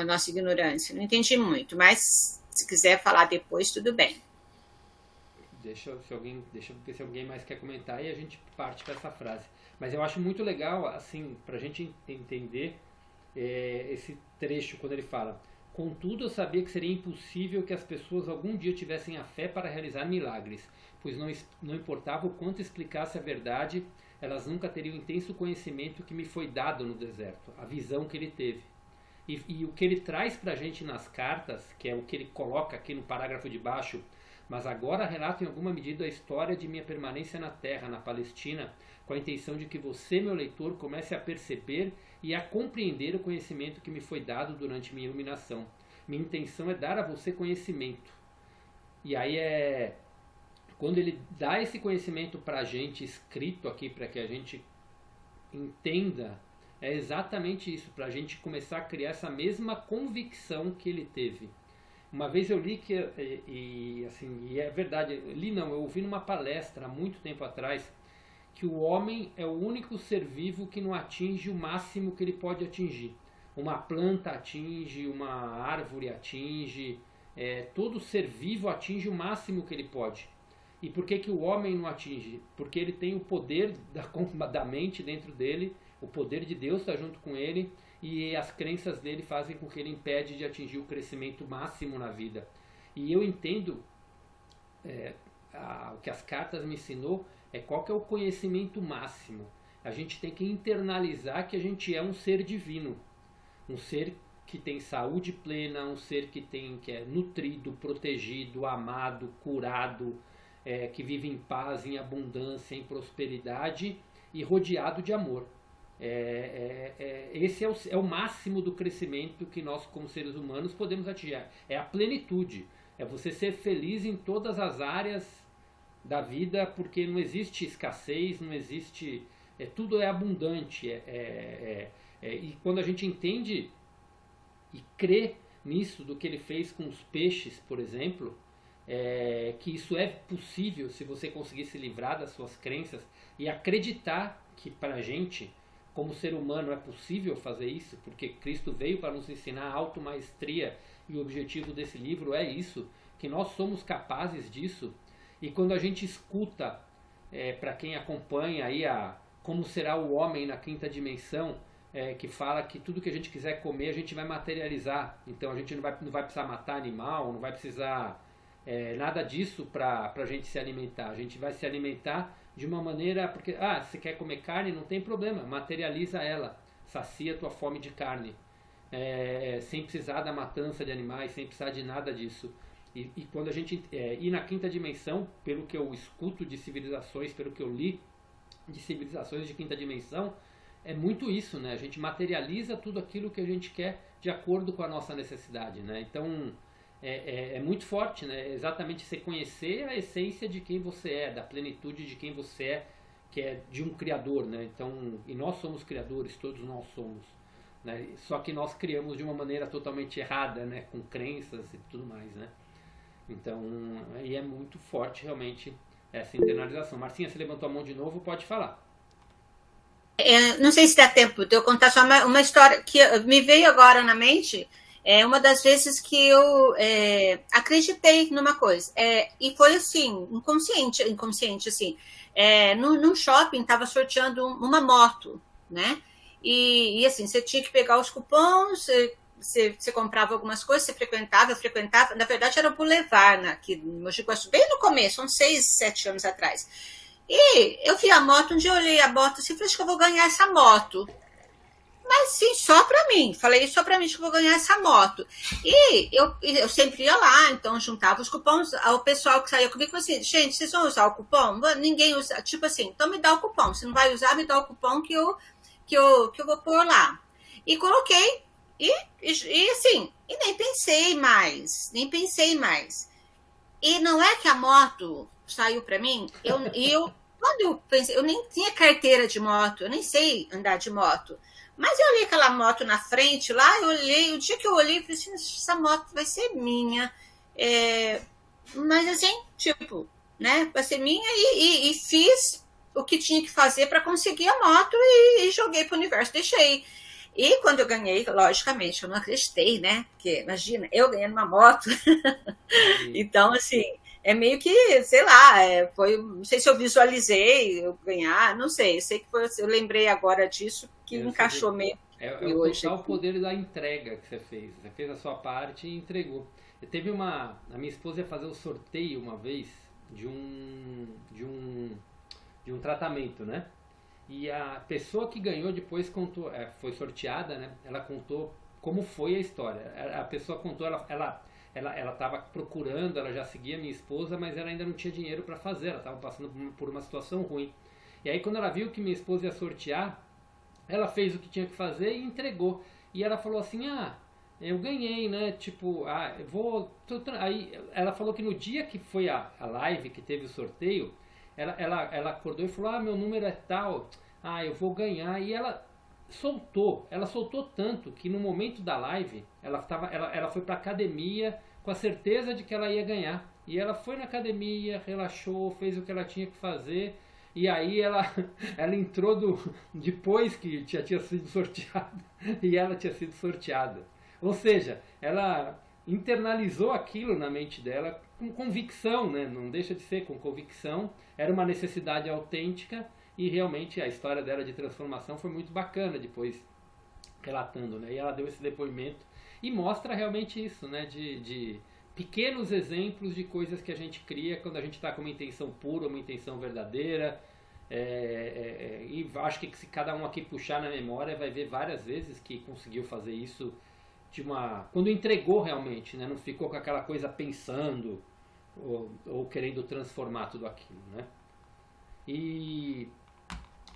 nossa ignorância. Não entendi muito, mas se quiser falar depois, tudo bem. Deixa eu ver se alguém mais quer comentar e a gente parte para essa frase. Mas eu acho muito legal, assim, para a gente entender esse trecho quando ele fala: contudo, eu sabia que seria impossível que as pessoas algum dia tivessem a fé para realizar milagres, pois não importava o quanto explicasse a verdade, elas nunca teriam o intenso conhecimento que me foi dado no deserto, a visão que ele teve. E o que ele traz para a gente nas cartas, que é o que ele coloca aqui no parágrafo de baixo: mas agora relato em alguma medida a história de minha permanência na terra, na Palestina, com a intenção de que você, meu leitor, comece a perceber e a compreender o conhecimento que me foi dado durante minha iluminação. Minha intenção é dar a você conhecimento. E aí quando ele dá esse conhecimento para a gente escrito aqui, para que a gente entenda, é exatamente isso, para a gente começar a criar essa mesma convicção que ele teve. Uma vez eu li e é verdade, eu ouvi numa palestra há muito tempo atrás, que o homem é o único ser vivo que não atinge o máximo que ele pode atingir. Uma planta atinge, uma árvore atinge, todo ser vivo atinge o máximo que ele pode. E por que o homem não atinge? Porque ele tem o poder da mente dentro dele, o poder de Deus está junto com ele, e as crenças dele fazem com que ele impede de atingir o crescimento máximo na vida. E eu entendo, o que as cartas me ensinou, qual que é o conhecimento máximo. A gente tem que internalizar que a gente é um ser divino, um ser que tem saúde plena, um ser que é nutrido, protegido, amado, curado, que vive em paz, em abundância, em prosperidade e rodeado de amor. Esse é o máximo do crescimento que nós, como seres humanos, podemos atingir. É a plenitude. É você ser feliz em todas as áreas da vida, porque não existe escassez, não existe... tudo é abundante. E quando a gente entende e crê nisso, do que ele fez com os peixes, por exemplo, que isso é possível se você conseguir se livrar das suas crenças e acreditar que para a gente, como ser humano, é possível fazer isso, porque Cristo veio para nos ensinar a automaestria, e o objetivo desse livro é isso, que nós somos capazes disso. E quando a gente escuta, para quem acompanha aí como será o homem na quinta dimensão, que fala que tudo que a gente quiser comer a gente vai materializar, então a gente não vai precisar matar animal, não vai precisar nada disso para a gente se alimentar. A gente vai se alimentar de uma maneira, porque você quer comer carne, não tem problema, materializa ela, sacia a tua fome de carne, sem precisar da matança de animais, sem precisar de nada disso. E quando a gente ir na quinta dimensão, pelo que eu escuto de civilizações, pelo que eu li de civilizações de quinta dimensão, é muito isso, né? A gente materializa tudo aquilo que a gente quer de acordo com a nossa necessidade, né? Então é muito forte, né? Exatamente você conhecer a essência de quem você é, da plenitude de quem você é, que é de um criador, né? Então, e nós somos criadores, todos nós somos, né? Só que nós criamos de uma maneira totalmente errada, né? Com crenças e tudo mais, né? Então, aí é muito forte realmente essa internalização. Marcinha, você levantou a mão de novo, pode falar. Não sei se dá tempo de eu contar só uma história que me veio agora na mente. É uma das vezes que eu acreditei numa coisa. E foi assim, inconsciente assim. Num shopping, estava sorteando uma moto, né? E assim, você tinha que pegar os cupons, você comprava algumas coisas, você frequentava. Na verdade, era o Boulevard, aqui no Mogi Guaçu, bem no começo, uns 6, 7 anos atrás. E eu vi a moto, um dia eu olhei a moto assim, falei, acho que eu vou ganhar essa moto. Mas sim, só para mim. Falei, só para mim, acho que eu vou ganhar essa moto. E eu sempre ia lá, então juntava os cupons. O pessoal que saía comigo falou assim, gente, vocês vão usar o cupom? Ninguém usa. Tipo assim, então me dá o cupom. Se não vai usar, me dá o cupom que eu vou pôr lá. E coloquei, e assim, e nem pensei mais. E não é que a moto saiu para mim, quando eu pensei, eu nem tinha carteira de moto, eu nem sei andar de moto. Mas eu olhei aquela moto na frente lá, o dia que eu olhei, eu falei assim, essa moto vai ser minha. Mas assim, tipo, né, vai ser minha e fiz o que tinha que fazer para conseguir a moto e joguei pro universo, deixei. E quando eu ganhei, logicamente, eu não acreditei, né? Porque, imagina, eu ganhando uma moto. Então, assim, é meio que, sei lá, não sei se eu visualizei eu ganhar, não sei. Sei que eu lembrei agora disso, que encaixou meio. É o total poder da entrega que você fez. Você fez a sua parte e entregou. A minha esposa ia fazer um sorteio uma vez de um tratamento, né? E a pessoa que ganhou depois contou, foi sorteada, né? Ela contou como foi a história. A pessoa contou, ela estava procurando, ela já seguia minha esposa, mas ela ainda não tinha dinheiro para fazer, ela estava passando por uma situação ruim. E aí quando ela viu que minha esposa ia sortear, ela fez o que tinha que fazer e entregou. E ela falou assim, eu ganhei, né? Tipo, eu vou... Aí ela falou que no dia que foi a live, que teve o sorteio, ela acordou e falou, meu número é tal, eu vou ganhar. E ela soltou tanto que no momento da live, ela foi pra academia com a certeza de que ela ia ganhar. E ela foi na academia, relaxou, fez o que ela tinha que fazer. E aí ela entrou depois que tinha sido sorteada. E ela tinha sido sorteada. Ou seja, ela internalizou aquilo na mente dela com convicção, né? Não deixa de ser com convicção. Era uma necessidade autêntica e realmente a história dela de transformação foi muito bacana depois relatando, né? E ela deu esse depoimento e mostra realmente isso, né? De pequenos exemplos de coisas que a gente cria quando a gente está com uma intenção pura, uma intenção verdadeira. E acho que se cada um aqui puxar na memória vai ver várias vezes que conseguiu fazer isso quando entregou realmente, né? Não ficou com aquela coisa pensando ou querendo transformar tudo aquilo, né? E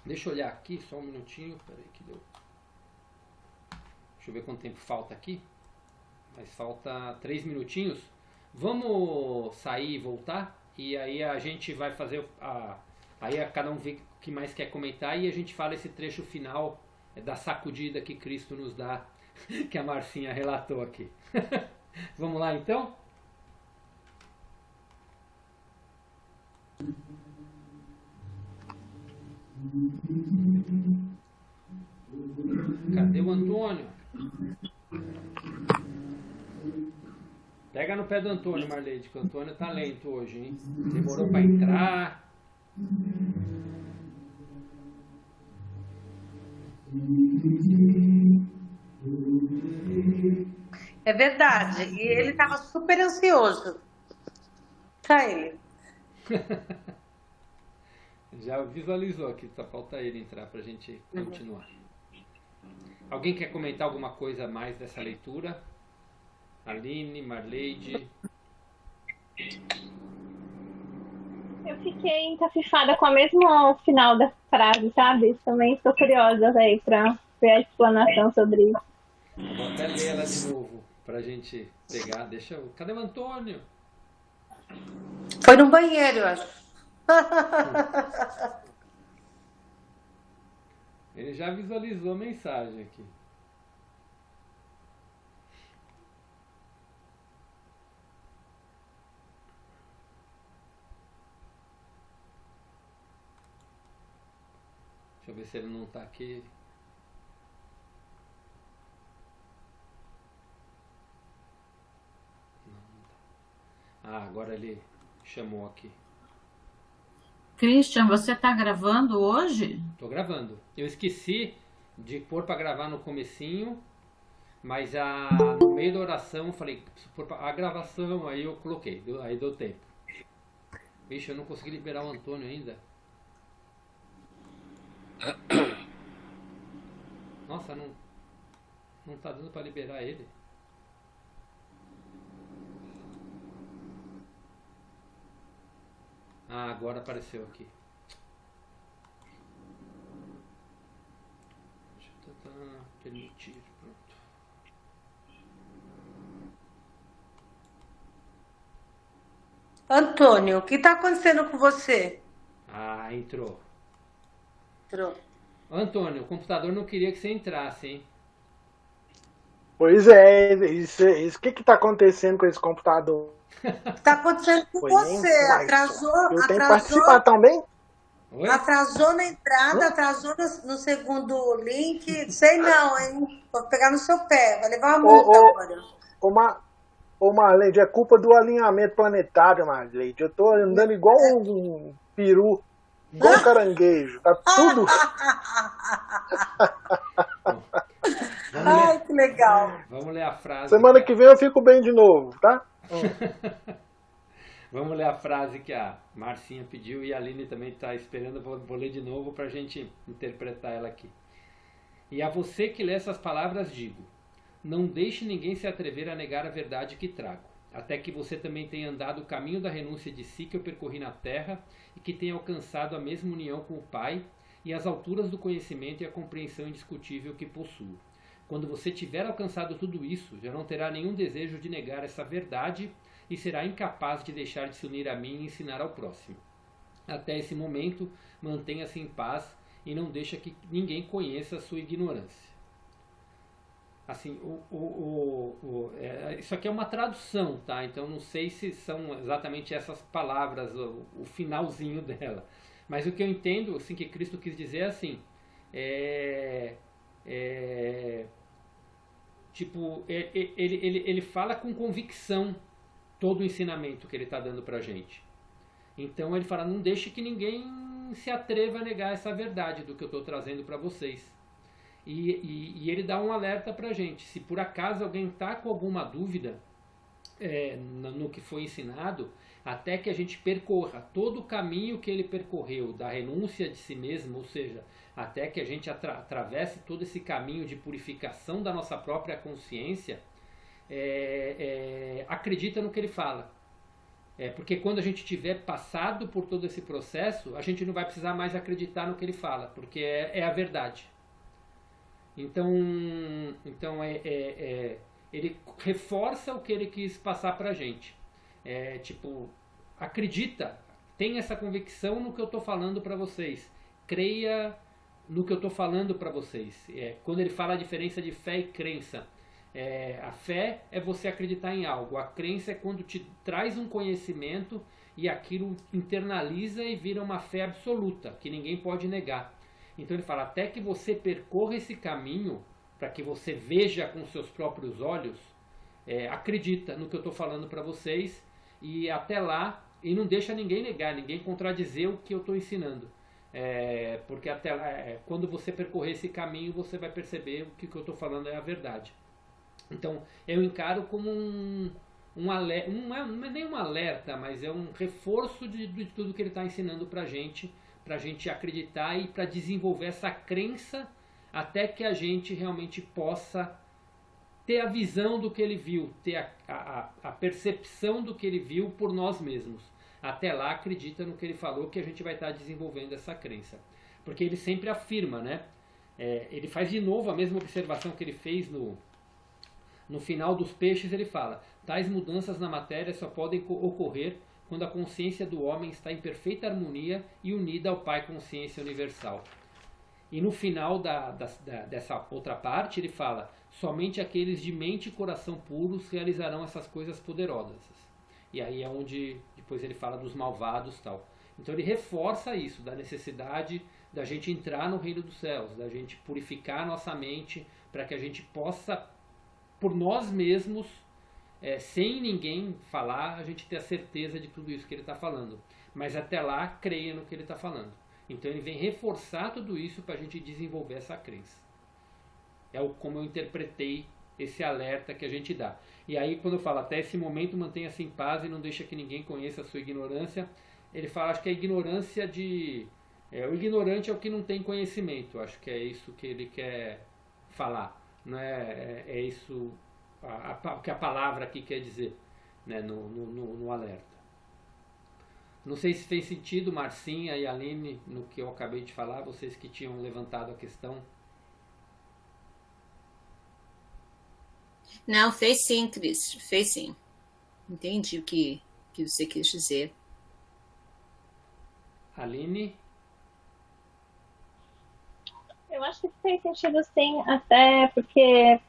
deixa eu olhar aqui só um minutinho, peraí que deu. Deixa eu ver quanto tempo falta aqui. Mas falta 3 minutinhos. Vamos sair e voltar e aí a gente vai fazer aí cada um vê o que mais quer comentar e a gente fala esse trecho final da sacudida que Cristo nos dá, que a Marcinha relatou aqui. Vamos lá então? Cadê o Antônio? Pega no pé do Antônio, Marleide, que o Antônio tá lento hoje, hein? Demorou para entrar. É verdade. E ele estava super ansioso. Tá ele. Já visualizou aqui, só falta ele entrar pra gente continuar. Alguém quer comentar alguma coisa a mais dessa leitura? Aline, Marleide? Eu fiquei encafifada com o mesmo final da frase, sabe? Também estou curiosa aí pra ver a explanação sobre isso. Vou até ler ela de novo pra gente pegar. Cadê o Antônio? Foi no banheiro, eu acho. Ele já visualizou a mensagem aqui. Deixa eu ver se ele não está aqui. Não. Ah, agora ele chamou aqui. Christian, você está gravando hoje? Tô gravando. Eu esqueci de pôr para gravar no comecinho, mas no meio da oração eu falei, preciso pôr a gravação, aí eu coloquei, aí deu tempo. Vixe, eu não consegui liberar o Antônio ainda. Nossa, não tá dando para liberar ele. Ah, agora apareceu aqui. Deixa eu tentar permitir. Pronto. Antônio, o que está acontecendo com você? Ah, entrou. Entrou. Antônio, o computador não queria que você entrasse, hein? Pois é, isso que está acontecendo com esse computador? Está acontecendo com você. Eu tenho que participar também? Oi? Atrasou na entrada, atrasou no segundo link. Sei não, hein? Vou pegar no seu pé, vai levar uma multa agora. Ô Marlene, é culpa do alinhamento planetário, Marlene. Eu tô andando igual um peru, igual um caranguejo. Tá tudo. Ai, que legal. Vamos ler a frase. Semana que vem eu fico bem de novo, tá? Vamos ler a frase que a Marcinha pediu e a Aline também está esperando. Vou ler de novo para a gente interpretar ela aqui. E a você que lê essas palavras digo: não deixe ninguém se atrever a negar a verdade que trago, até que você também tenha andado o caminho da renúncia de si que eu percorri na terra e que tenha alcançado a mesma união com o Pai e as alturas do conhecimento e a compreensão indiscutível que possuo. Quando você tiver alcançado tudo isso, já não terá nenhum desejo de negar essa verdade e será incapaz de deixar de se unir a mim e ensinar ao próximo. Até esse momento, mantenha-se em paz e não deixe que ninguém conheça a sua ignorância. Assim, isso aqui é uma tradução, tá? Então não sei se são exatamente essas palavras, o finalzinho dela. Mas o que eu entendo, assim, que Cristo quis dizer é assim, ele fala com convicção todo o ensinamento que ele está dando para a gente. Então ele fala, não deixe que ninguém se atreva a negar essa verdade do que eu estou trazendo para vocês. E ele dá um alerta para a gente. Se por acaso alguém está com alguma dúvida no que foi ensinado, até que a gente percorra todo o caminho que ele percorreu da renúncia de si mesmo, ou seja, até que a gente atravesse todo esse caminho de purificação da nossa própria consciência, acredita no que ele fala. Porque quando a gente tiver passado por todo esse processo, a gente não vai precisar mais acreditar no que ele fala, porque é a verdade. Então ele reforça o que ele quis passar pra gente. Acredita, tenha essa convicção no que eu estou falando para vocês. Creia no que eu estou falando para vocês. Quando ele fala a diferença de fé e crença, a fé é você acreditar em algo. A crença é quando te traz um conhecimento e aquilo internaliza e vira uma fé absoluta, que ninguém pode negar. Então ele fala, até que você percorra esse caminho, para que você veja com seus próprios olhos, acredita no que eu estou falando para vocês, e até lá, e não deixa ninguém negar, ninguém contradizer o que eu estou ensinando. Porque até lá, quando você percorrer esse caminho, você vai perceber que o que eu estou falando é a verdade. Então eu encaro como um alerta, não é nem um alerta, mas é um reforço de tudo que ele está ensinando para a gente acreditar e para desenvolver essa crença até que a gente realmente possa ter a visão do que ele viu, ter a percepção do que ele viu por nós mesmos. Até lá, acredita no que ele falou, que a gente vai estar desenvolvendo essa crença. Porque ele sempre afirma, né? Ele faz de novo a mesma observação que ele fez no final dos peixes. Ele fala, tais mudanças na matéria só podem ocorrer quando a consciência do homem está em perfeita harmonia e unida ao Pai Consciência Universal. E no final dessa outra parte ele fala: somente aqueles de mente e coração puros realizarão essas coisas poderosas. E aí é onde depois ele fala dos malvados e tal. Então ele reforça isso, da necessidade da gente entrar no reino dos céus, da gente purificar a nossa mente para que a gente possa, por nós mesmos, sem ninguém falar, a gente ter a certeza de tudo isso que ele está falando. Mas até lá, creia no que ele está falando. Então ele vem reforçar tudo isso para a gente desenvolver essa crença. Como eu interpretei esse alerta que a gente dá. E aí quando eu falo, até esse momento mantenha-se em paz e não deixa que ninguém conheça a sua ignorância, ele fala, acho que a ignorância o ignorante é o que não tem conhecimento. Acho que é isso que ele quer falar. Não é isso que a palavra aqui quer dizer, né, no alerta. Não sei se fez sentido, Marcinha e Aline, no que eu acabei de falar, vocês que tinham levantado a questão. Não, fez sim, Cris, fez sim. Entendi o que você quis dizer. Aline? Eu acho que fez sentido sim, até porque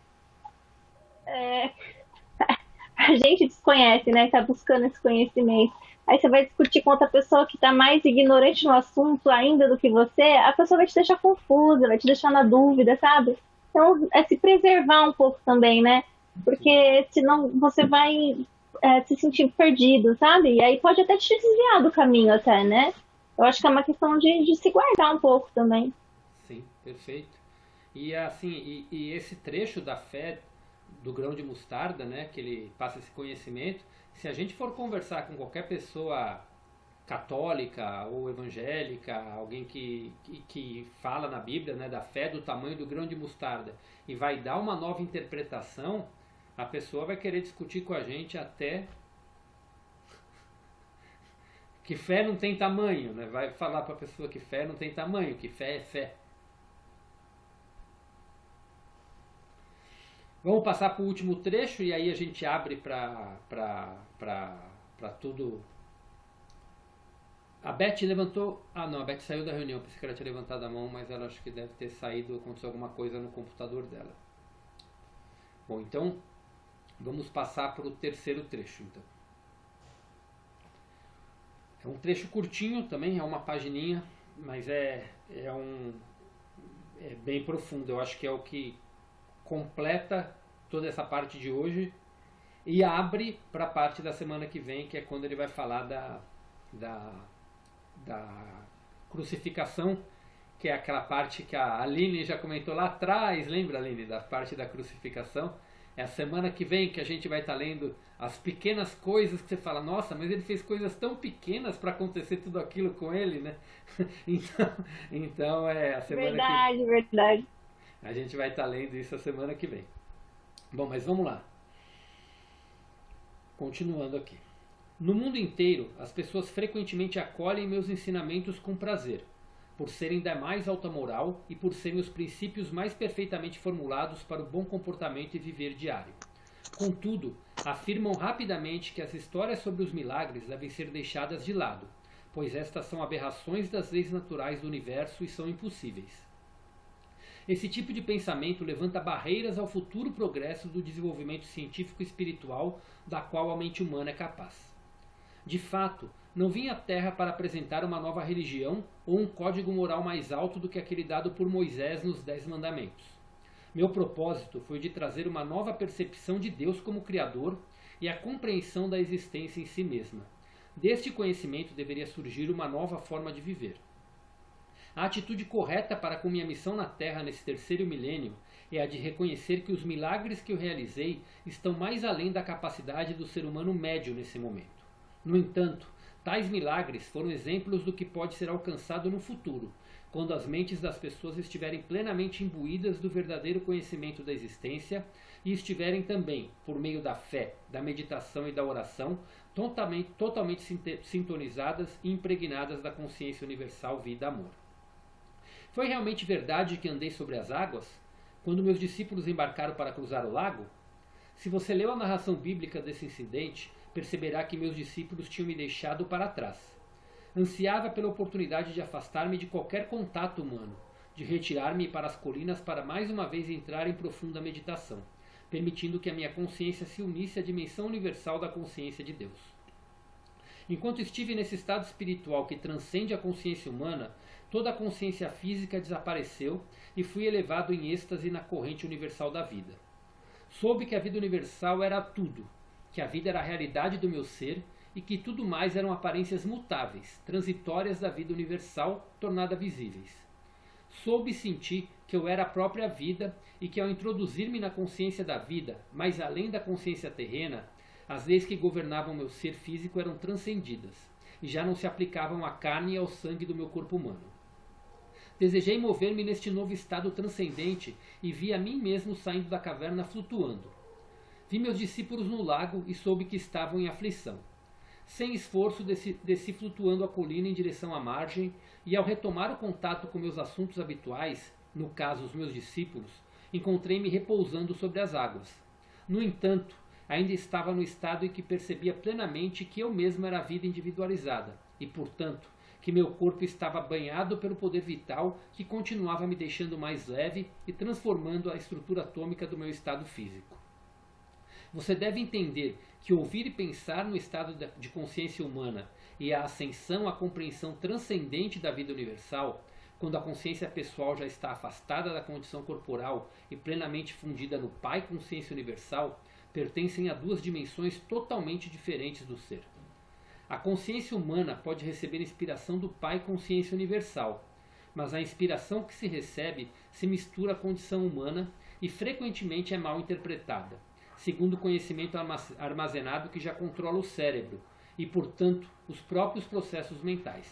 a gente desconhece, né? Tá buscando esse conhecimento. Aí você vai discutir com outra pessoa que está mais ignorante no assunto ainda do que você, a pessoa vai te deixar confusa, vai te deixar na dúvida, sabe? Então, é se preservar um pouco também, né? Porque senão você vai se sentir perdido, sabe? E aí pode até te desviar do caminho até, né? Eu acho que é uma questão de se guardar um pouco também. Sim, perfeito. E assim, e esse trecho da fé do grão de mostarda, né, que ele passa esse conhecimento, se a gente for conversar com qualquer pessoa católica ou evangélica, alguém que fala na Bíblia, né, da fé do tamanho do grão de mostarda, e vai dar uma nova interpretação, a pessoa vai querer discutir com a gente até que fé não tem tamanho, né? Vai falar para a pessoa que fé não tem tamanho, que fé é fé. Vamos passar para o último trecho e aí a gente abre para tudo. A Beth levantou... Ah, não, a Beth saiu da reunião. Pensei que ela tinha levantado a mão, mas ela acho que deve ter saído, aconteceu alguma coisa no computador dela. Bom, então, vamos passar para o terceiro trecho, então. É um trecho curtinho também, é uma pagininha, mas é bem profundo. Eu acho que é o que completa toda essa parte de hoje e abre para a parte da semana que vem, que é quando ele vai falar da crucificação, que é aquela parte que a Aline já comentou lá atrás, lembra, Aline, da parte da crucificação? É a semana que vem que a gente vai estar lendo as pequenas coisas que você fala, nossa, mas ele fez coisas tão pequenas para acontecer tudo aquilo com ele, né? Então é a semana Verdade. A gente vai estar lendo isso a semana que vem. Bom, mas vamos lá. Continuando aqui. No mundo inteiro, as pessoas frequentemente acolhem meus ensinamentos com prazer, por serem da mais alta moral e por serem os princípios mais perfeitamente formulados para o bom comportamento e viver diário. Contudo, afirmam rapidamente que as histórias sobre os milagres devem ser deixadas de lado, pois estas são aberrações das leis naturais do universo e são impossíveis. Esse tipo de pensamento levanta barreiras ao futuro progresso do desenvolvimento científico e espiritual da qual a mente humana é capaz. De fato, não vim à Terra para apresentar uma nova religião ou um código moral mais alto do que aquele dado por Moisés nos 10 Mandamentos. Meu propósito foi de trazer uma nova percepção de Deus como Criador e a compreensão da existência em si mesma. Deste conhecimento deveria surgir uma nova forma de viver. A atitude correta para com minha missão na Terra nesse terceiro milênio é a de reconhecer que os milagres que eu realizei estão mais além da capacidade do ser humano médio nesse momento. No entanto, tais milagres foram exemplos do que pode ser alcançado no futuro, quando as mentes das pessoas estiverem plenamente imbuídas do verdadeiro conhecimento da existência e estiverem também, por meio da fé, da meditação e da oração, totalmente sintonizadas e impregnadas da consciência universal, vida, amor. Foi realmente verdade que andei sobre as águas, quando meus discípulos embarcaram para cruzar o lago? Se você leu a narração bíblica desse incidente, perceberá que meus discípulos tinham me deixado para trás. Ansiava pela oportunidade de afastar-me de qualquer contato humano, de retirar-me para as colinas para mais uma vez entrar em profunda meditação, permitindo que a minha consciência se unisse à dimensão universal da consciência de Deus. Enquanto estive nesse estado espiritual que transcende a consciência humana, toda a consciência física desapareceu e fui elevado em êxtase na corrente universal da vida. Soube que a vida universal era tudo, que a vida era a realidade do meu ser e que tudo mais eram aparências mutáveis, transitórias da vida universal, tornada visíveis. Soube e senti que eu era a própria vida e que ao introduzir-me na consciência da vida, mais além da consciência terrena, as leis que governavam meu ser físico eram transcendidas e já não se aplicavam à carne e ao sangue do meu corpo humano. Desejei mover-me neste novo estado transcendente e vi a mim mesmo saindo da caverna flutuando. Vi meus discípulos no lago e soube que estavam em aflição. Sem esforço, desci flutuando a colina em direção à margem e, ao retomar o contato com meus assuntos habituais, no caso os meus discípulos, encontrei-me repousando sobre as águas. No entanto, ainda estava no estado em que percebia plenamente que eu mesmo era a vida individualizada e, portanto, que meu corpo estava banhado pelo poder vital que continuava me deixando mais leve e transformando a estrutura atômica do meu estado físico. Você deve entender que ouvir e pensar no estado de consciência humana e a ascensão à compreensão transcendente da vida universal, quando a consciência pessoal já está afastada da condição corporal e plenamente fundida no Pai Consciência Universal, pertencem a duas dimensões totalmente diferentes do ser. A consciência humana pode receber inspiração do Pai Consciência Universal, mas a inspiração que se recebe se mistura à condição humana e frequentemente é mal interpretada, segundo o conhecimento armazenado que já controla o cérebro e, portanto, os próprios processos mentais.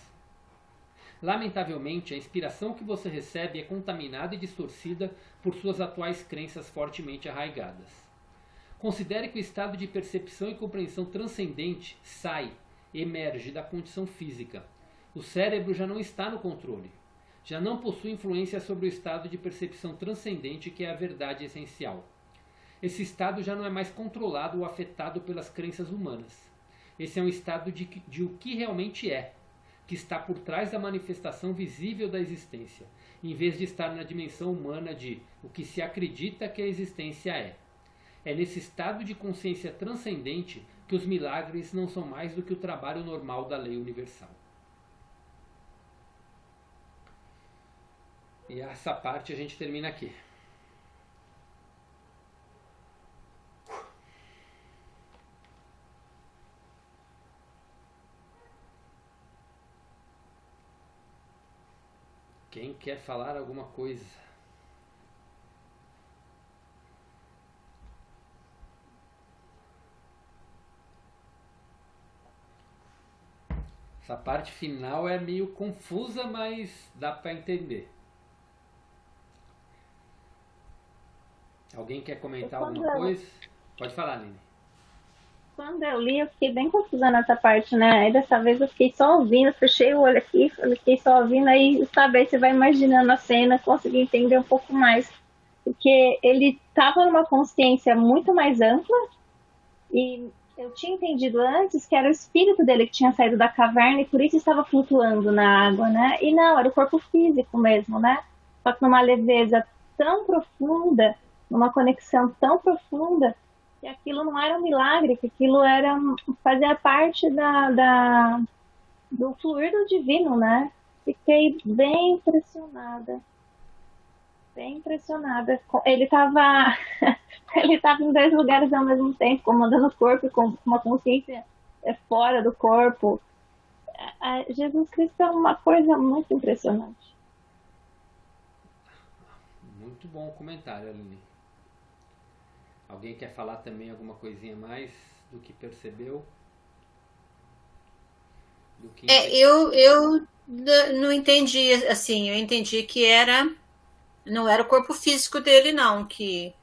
Lamentavelmente, a inspiração que você recebe é contaminada e distorcida por suas atuais crenças fortemente arraigadas. Considere que o estado de percepção e compreensão transcendente emerge da condição física. O cérebro já não está no controle. Já não possui influência sobre o estado de percepção transcendente que é a verdade essencial. Esse estado já não é mais controlado ou afetado pelas crenças humanas. Esse é um estado de o que realmente é, que está por trás da manifestação visível da existência, em vez de estar na dimensão humana de o que se acredita que a existência é. É nesse estado de consciência transcendente que os milagres não são mais do que o trabalho normal da lei universal. E essa parte a gente termina aqui. Quem quer falar alguma coisa? Essa parte final é meio confusa, mas dá para entender. Alguém quer comentar alguma coisa? Pode falar, Aline. Quando eu li, eu fiquei bem confusa nessa parte, né? Aí dessa vez eu fiquei só ouvindo, fechei o olho aqui, fiquei só ouvindo, aí sabe, você vai imaginando a cena, consegui entender um pouco mais. Porque ele estava numa consciência muito mais ampla e eu tinha entendido antes que era o espírito dele que tinha saído da caverna e por isso estava flutuando na água, né? E não, era o corpo físico mesmo, né? Só que numa leveza tão profunda, numa conexão tão profunda, que aquilo não era um milagre, que aquilo fazia parte do fluir do divino, né? Fiquei bem impressionada. Bem impressionada. Ele estava em dois lugares ao mesmo tempo, comandando o corpo com uma consciência fora do corpo. Jesus Cristo é uma coisa muito impressionante. Muito bom comentário, Aline. Alguém quer falar também alguma coisinha mais do que percebeu? Eu não entendi, assim, eu entendi que não era o corpo físico dele, não, que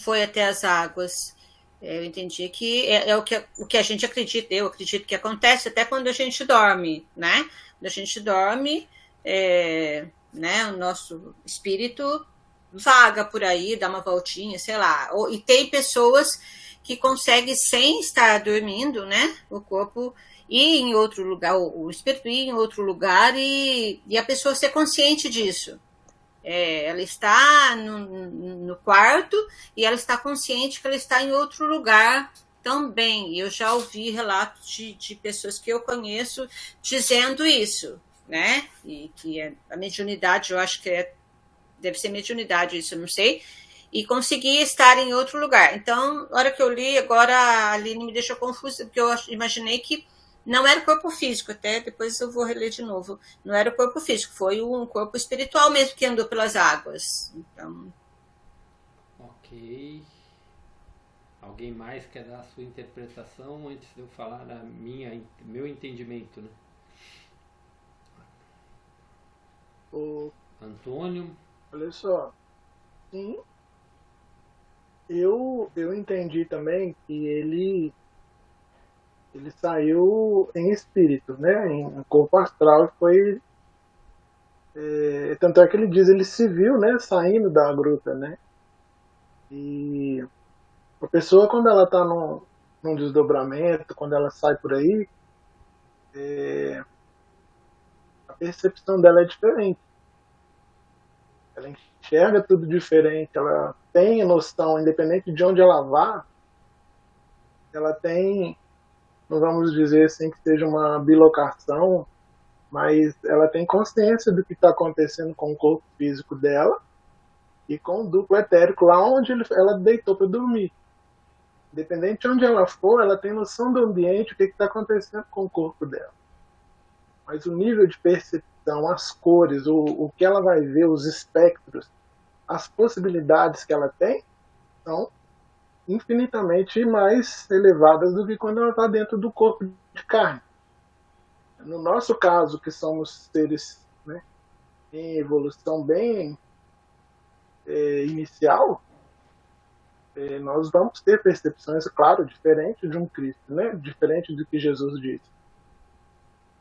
foi até as águas. Eu entendi que é o que a gente acredita, eu acredito que acontece até quando a gente dorme, né? Quando a gente dorme, né, o nosso espírito vaga por aí, dá uma voltinha, sei lá. E tem pessoas que conseguem, sem estar dormindo, né, o corpo ir em outro lugar, o espírito ir em outro lugar e a pessoa ser consciente disso, ela está no quarto e ela está consciente que ela está em outro lugar também. Eu já ouvi relatos de pessoas que eu conheço dizendo isso, né? E que a mediunidade, eu acho que deve ser mediunidade isso, eu não sei, e consegui estar em outro lugar. Então, na hora que eu li, agora a Aline me deixou confusa, porque eu imaginei que não era o corpo físico, até depois eu vou reler de novo. Não era o corpo físico, foi um corpo espiritual mesmo que andou pelas águas. Então... Ok. Alguém mais quer dar a sua interpretação antes de eu falar meu entendimento, né? Antônio? Olha só. Sim. Eu entendi também que ele saiu em espírito, né? Em corpo astral. Foi tanto é que ele diz, ele se viu, né, saindo da gruta, né? E a pessoa, quando ela está num desdobramento, quando ela sai por aí, a percepção dela é diferente. Ela enxerga tudo diferente, ela tem noção, independente de onde ela vá, ela tem, não vamos dizer assim que seja uma bilocação, mas ela tem consciência do que está acontecendo com o corpo físico dela e com o duplo etérico lá onde ela deitou para dormir. Independente de onde ela for, ela tem noção do ambiente, o que está acontecendo com o corpo dela. Mas o nível de percepção, as cores, o que ela vai ver, os espectros, as possibilidades que ela tem, são infinitamente mais elevadas do que quando ela está dentro do corpo de carne. No nosso caso, que somos seres, né, em evolução bem inicial, nós vamos ter percepções, claro, diferentes de um Cristo, né? Diferente do que Jesus disse.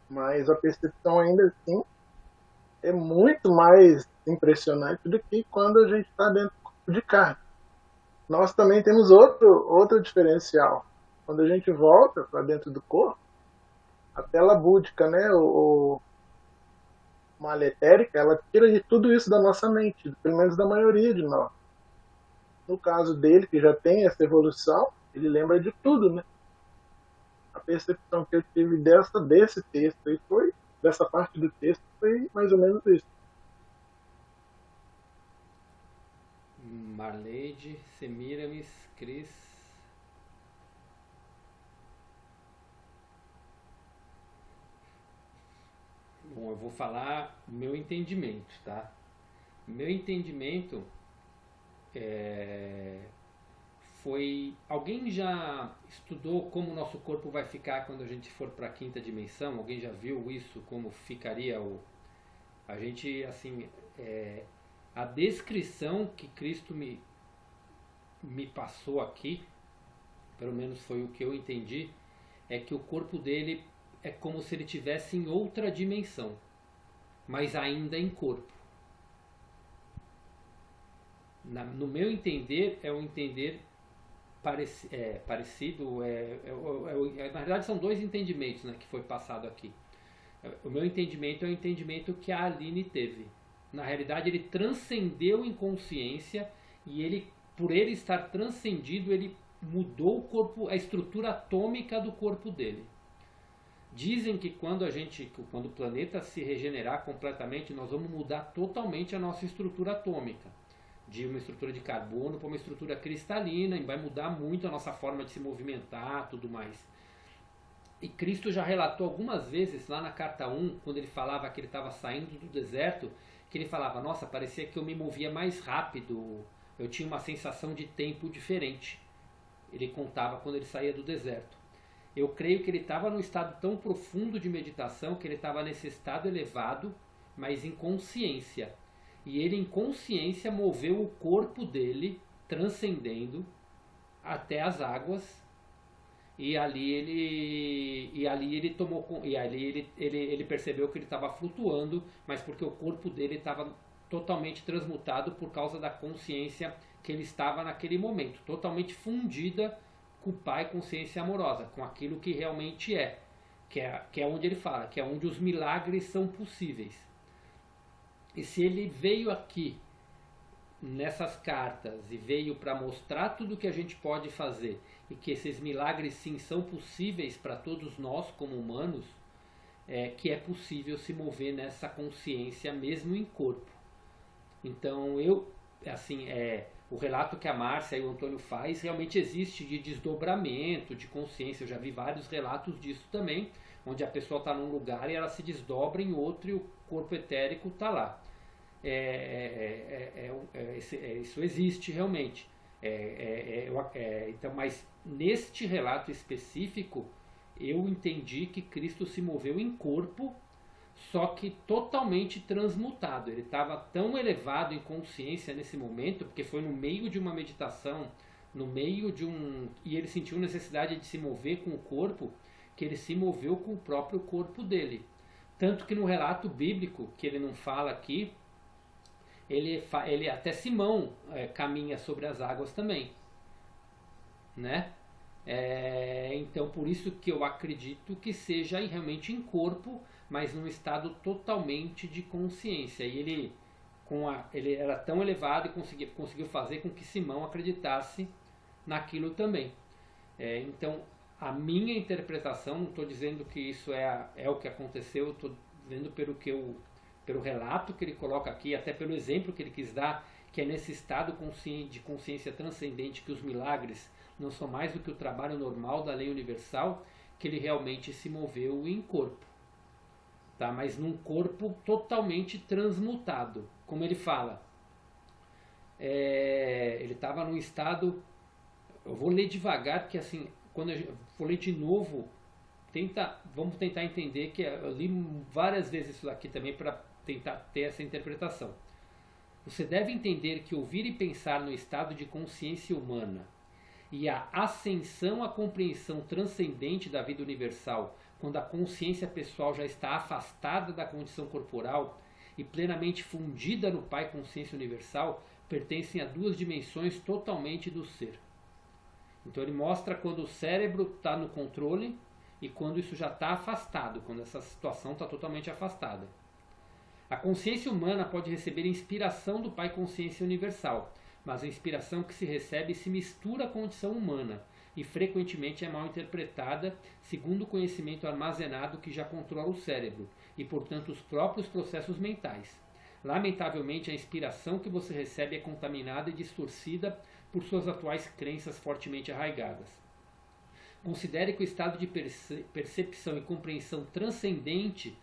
Mas a percepção ainda assim é muito mais impressionante do que quando a gente está dentro do corpo de carne. Nós também temos outro diferencial. Quando a gente volta para dentro do corpo, a tela búdica, né, malha etérica, ela tira de tudo isso da nossa mente, pelo menos da maioria de nós. No caso dele, que já tem essa evolução, ele lembra de tudo, né? A percepção que eu tive desse texto aí dessa parte do texto, foi mais ou menos isso. Marleide, Semiramis, Cris. Bom, eu vou falar o meu entendimento, tá? Meu entendimento foi... Alguém já estudou como o nosso corpo vai ficar quando a gente for para a quinta dimensão? Alguém já viu isso? Como ficaria a gente, assim... a descrição que Cristo me passou aqui, pelo menos foi o que eu entendi, é que o corpo dele é como se ele estivesse em outra dimensão, mas ainda em corpo. No meu entender, é um entender parecido. Na verdade, são dois entendimentos, né, que foi passado aqui. O meu entendimento é o entendimento que a Aline teve. Na realidade, ele transcendeu em consciência e por ele estar transcendido, ele mudou o corpo, a estrutura atômica do corpo dele. Dizem que quando o planeta se regenerar completamente, nós vamos mudar totalmente a nossa estrutura atômica. De uma estrutura de carbono para uma estrutura cristalina, e vai mudar muito a nossa forma de se movimentar, tudo mais. E Cristo já relatou algumas vezes, lá na carta 1, quando ele falava que ele estava saindo do deserto, que ele falava, nossa, parecia que eu me movia mais rápido, eu tinha uma sensação de tempo diferente. Ele contava quando ele saía do deserto. Eu creio que ele estava num estado tão profundo de meditação, que ele estava nesse estado elevado, mas em consciência. E ele, em consciência, moveu o corpo dele, transcendendo até as águas. E ali ele percebeu que ele estava flutuando, mas porque o corpo dele estava totalmente transmutado por causa da consciência que ele estava naquele momento, totalmente fundida com o Pai, consciência amorosa, com aquilo que realmente que é onde ele fala, que é onde os milagres são possíveis. E se ele veio aqui nessas cartas e veio para mostrar tudo que a gente pode fazer e que esses milagres sim são possíveis para todos nós como humanos, que é possível se mover nessa consciência mesmo em corpo. Então o relato que a Márcia e o Antônio faz realmente existe de desdobramento, de consciência. Eu já vi vários relatos disso também, onde a pessoa está num lugar e ela se desdobra em outro e o corpo etérico está lá. Isso existe realmente. Então, mas neste relato específico, eu entendi que Cristo se moveu em corpo, só que totalmente transmutado. Ele estava tão elevado em consciência nesse momento, porque foi no meio de uma meditação, e ele sentiu necessidade de se mover com o corpo, que ele se moveu com o próprio corpo dele. Tanto que no relato bíblico, que ele não fala aqui, ele até Simão caminha sobre as águas também, né? Então por isso que eu acredito que seja realmente em corpo, mas num estado totalmente de consciência. E ele era tão elevado e conseguiu fazer com que Simão acreditasse naquilo também. Então a minha interpretação, não estou dizendo que isso é o que aconteceu, estou dizendo pelo relato que ele coloca aqui, até pelo exemplo que ele quis dar, que é nesse estado de consciência transcendente que os milagres não são mais do que o trabalho normal da lei universal, que ele realmente se moveu em corpo. Tá? Mas num corpo totalmente transmutado. Como ele fala, ele estava num estado... Eu vou ler devagar, porque assim, quando eu vou ler de novo, vamos tentar entender, que eu li várias vezes isso aqui também para tentar ter essa interpretação. Você deve entender que ouvir e pensar no estado de consciência humana e a ascensão à compreensão transcendente da vida universal, quando a consciência pessoal já está afastada da condição corporal e plenamente fundida no Pai Consciência Universal, pertencem a duas dimensões totalmente do ser. Então ele mostra quando o cérebro está no controle e quando isso já está afastado, quando essa situação está totalmente afastada. A consciência humana pode receber inspiração do Pai Consciência Universal, mas a inspiração que se recebe se mistura à condição humana e frequentemente é mal interpretada segundo o conhecimento armazenado que já controla o cérebro e, portanto, os próprios processos mentais. Lamentavelmente, a inspiração que você recebe é contaminada e distorcida por suas atuais crenças fortemente arraigadas. Considere que o estado de percepção e compreensão transcendente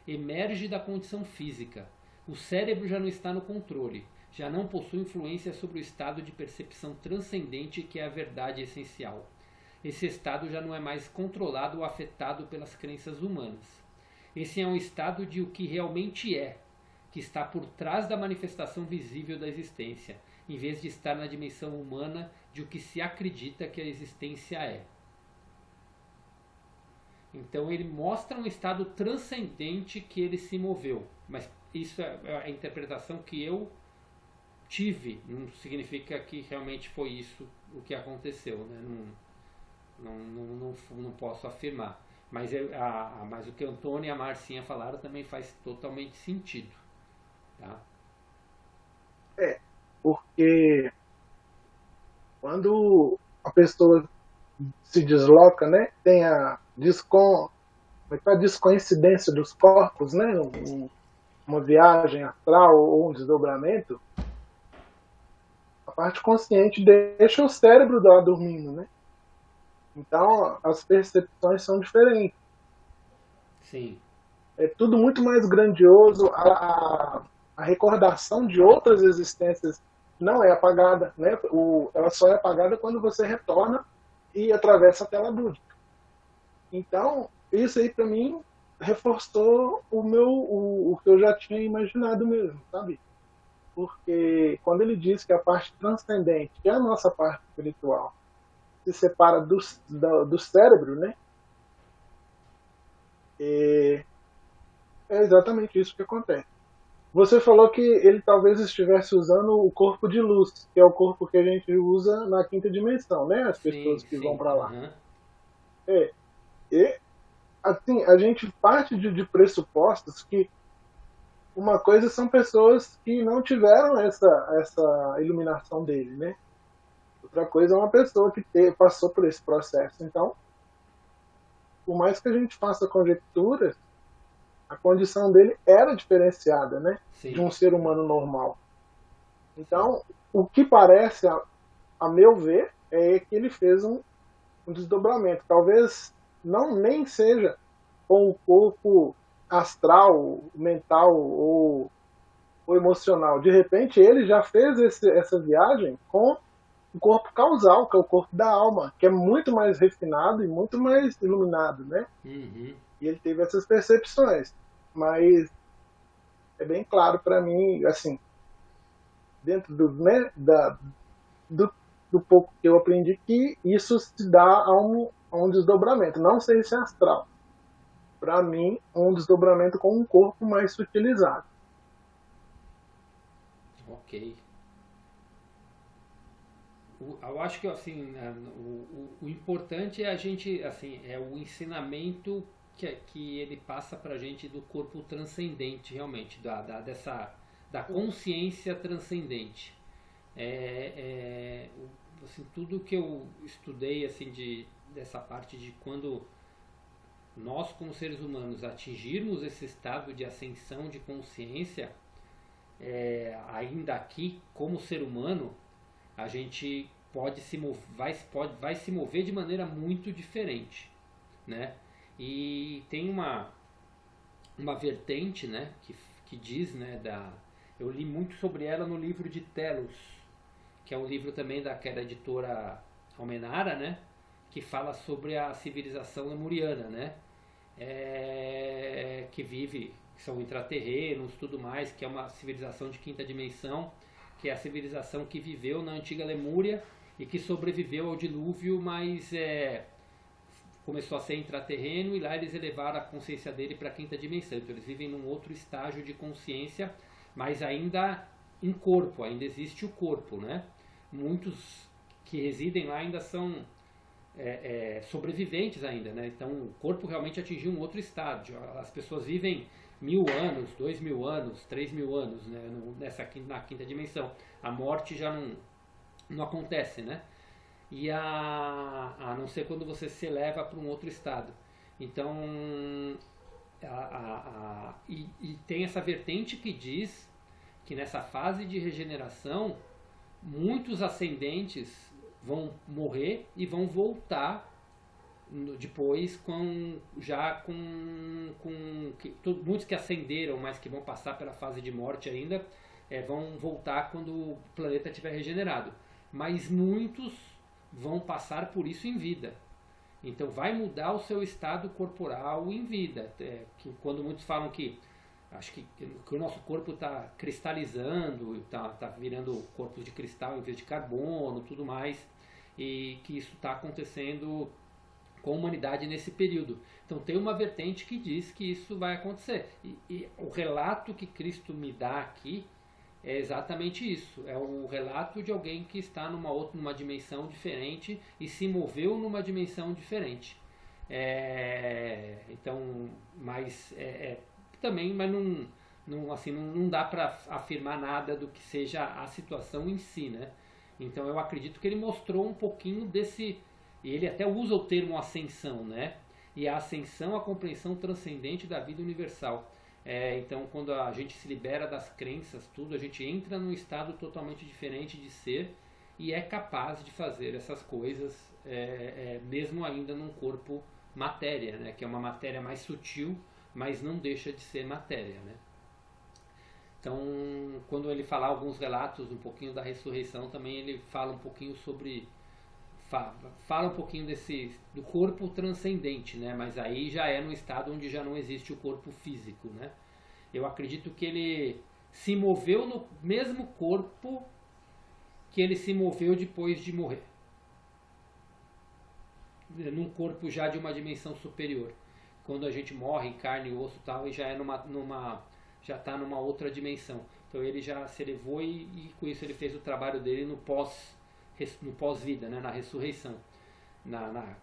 emerge da condição física. O cérebro já não está no controle, já não possui influência sobre o estado de percepção transcendente que é a verdade essencial. Esse estado já não é mais controlado ou afetado pelas crenças humanas. Esse é um estado de o que realmente é, que está por trás da manifestação visível da existência, em vez de estar na dimensão humana de o que se acredita que a existência é. Então ele mostra um estado transcendente que ele se moveu. Mas isso é a interpretação que eu tive. Não significa que realmente foi isso o que aconteceu, né? Não posso afirmar. Mas o que o Antônio e a Marcinha falaram também faz totalmente sentido. Tá? Porque quando a pessoa se desloca, né, tem a descoincidência dos corpos, né, uma viagem astral ou um desdobramento, a parte consciente deixa o cérebro lá dormindo, né? Então as percepções são diferentes. Sim. É tudo muito mais grandioso. A recordação de outras existências não é apagada, né? Ela só é apagada quando você retorna e atravessa a tela búdica. Então, isso aí para mim reforçou o que eu já tinha imaginado mesmo, sabe? Porque quando ele diz que a parte transcendente, que é a nossa parte espiritual, se separa do cérebro, né? É exatamente isso que acontece. Você falou que ele talvez estivesse usando o corpo de luz, que é o corpo que a gente usa na quinta dimensão, né? As pessoas que vão para lá. Uhum. E assim, a gente parte de pressupostos que uma coisa são pessoas que não tiveram essa iluminação dele, né? Outra coisa é uma pessoa que passou por esse processo. Então, por mais que a gente faça conjecturas, a condição dele era diferenciada, né? Sim. De um ser humano normal. Então, o que parece, a meu ver, é que ele fez um desdobramento. Talvez nem seja com o corpo astral, mental ou emocional. De repente, ele já fez essa viagem com o corpo causal, que é o corpo da alma, que é muito mais refinado e muito mais iluminado, né? Uhum. E ele teve essas percepções. Mas é bem claro para mim, assim, dentro do pouco que eu aprendi, que isso se dá a um desdobramento. Não sei se é astral. Para mim, um desdobramento com um corpo mais sutilizado. Ok. Eu acho que assim, o importante é a gente, assim, é o ensinamento que ele passa para a gente do corpo transcendente, realmente, da consciência transcendente. Assim, tudo que eu estudei assim dessa parte de quando nós, como seres humanos, atingirmos esse estado de ascensão de consciência, ainda aqui, como ser humano, a gente vai se mover de maneira muito diferente, né? E tem uma vertente, né, que diz, né, eu li muito sobre ela no livro de Telos, que é um livro também que é da editora Almenara, né, que fala sobre a civilização lemuriana, né, que são intraterrenos, tudo mais, que é uma civilização de quinta dimensão, que é a civilização que viveu na antiga Lemúria e que sobreviveu ao dilúvio, mas começou a ser intraterreno e lá eles elevaram a consciência dele para a quinta dimensão. Então eles vivem num outro estágio de consciência, mas ainda em corpo, ainda existe o corpo, né? Muitos que residem lá ainda são sobreviventes ainda, né? Então o corpo realmente atingiu um outro estágio. As pessoas vivem 1000 anos, 2000 anos, 3000 anos, né? Na quinta dimensão. A morte já não acontece, né? E a não ser quando você se eleva para um outro estado. Então, e tem essa vertente que diz que nessa fase de regeneração, muitos ascendentes vão morrer e vão voltar depois muitos que ascenderam, mas que vão passar pela fase de morte ainda, vão voltar quando o planeta estiver regenerado. Mas muitos vão passar por isso em vida. Então vai mudar o seu estado corporal em vida. Quando muitos falam que acho que o nosso corpo está cristalizando, está virando corpos de cristal em vez de carbono, tudo mais, e que isso está acontecendo com a humanidade nesse período. Então tem uma vertente que diz que isso vai acontecer. E o relato que Cristo me dá aqui é exatamente isso. É o relato de alguém que está numa dimensão diferente e se moveu numa dimensão diferente. Então, mas também, mas não dá para afirmar nada do que seja a situação em si, né? Então eu acredito que ele mostrou um pouquinho desse, e ele até usa o termo ascensão, né? E a ascensão, a compreensão transcendente da vida universal. Então quando a gente se libera das crenças, tudo, a gente entra num estado totalmente diferente de ser e é capaz de fazer essas coisas, mesmo ainda num corpo matéria, né? Que é uma matéria mais sutil, mas não deixa de ser matéria, né? Então, quando ele falar alguns relatos um pouquinho da ressurreição, também ele fala um pouquinho sobre fala um pouquinho do corpo transcendente, né? Mas aí já é no estado onde já não existe o corpo físico, né? Eu acredito que ele se moveu no mesmo corpo que ele se moveu depois de morrer, num corpo já de uma dimensão superior. Quando a gente morre em carne e osso e tal, e já já está numa outra dimensão. Então ele já se elevou e com isso ele fez o trabalho dele no pós-vida, né? Na ressurreição,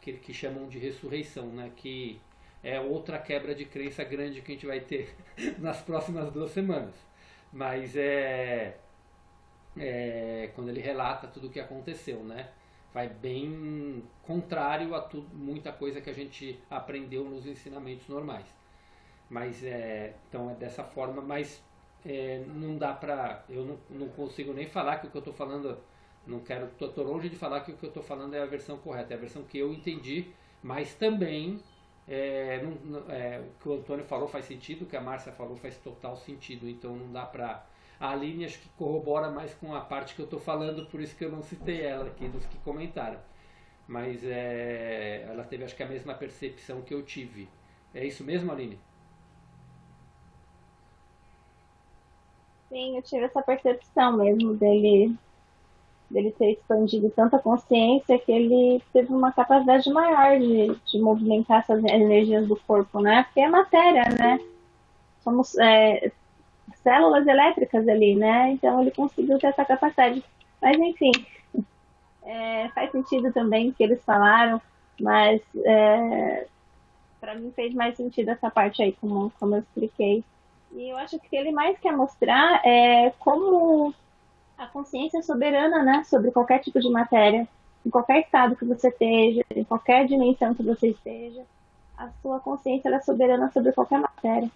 que chamam de ressurreição, né? Que é outra quebra de crença grande que a gente vai ter nas próximas 2 semanas. Mas quando ele relata tudo o que aconteceu, né? Vai bem contrário a muita coisa que a gente aprendeu nos ensinamentos normais. Mas então é dessa forma, mas não dá pra... Eu não consigo nem falar que o que eu estou falando... Estou longe de falar que o que eu estou falando é a versão correta, é a versão que eu entendi, mas também o que o Antônio falou faz sentido, o que a Márcia falou faz total sentido, então não dá pra... A Aline acho que corrobora mais com a parte que eu estou falando, por isso que eu não citei ela aqui, dos que comentaram. Mas ela teve acho que a mesma percepção que eu tive. É isso mesmo, Aline? Sim, eu tive essa percepção mesmo dele ter expandido tanta consciência que ele teve uma capacidade maior de movimentar essas energias do corpo, né? Porque é matéria, né? Somos células elétricas ali, né? Então ele conseguiu ter essa capacidade. Mas enfim, faz sentido também o que eles falaram, mas para mim fez mais sentido essa parte aí, como eu expliquei. E eu acho que o que ele mais quer mostrar é como a consciência é soberana, né? Sobre qualquer tipo de matéria, em qualquer estado que você esteja, em qualquer dimensão que você esteja, a sua consciência ela é soberana sobre qualquer matéria.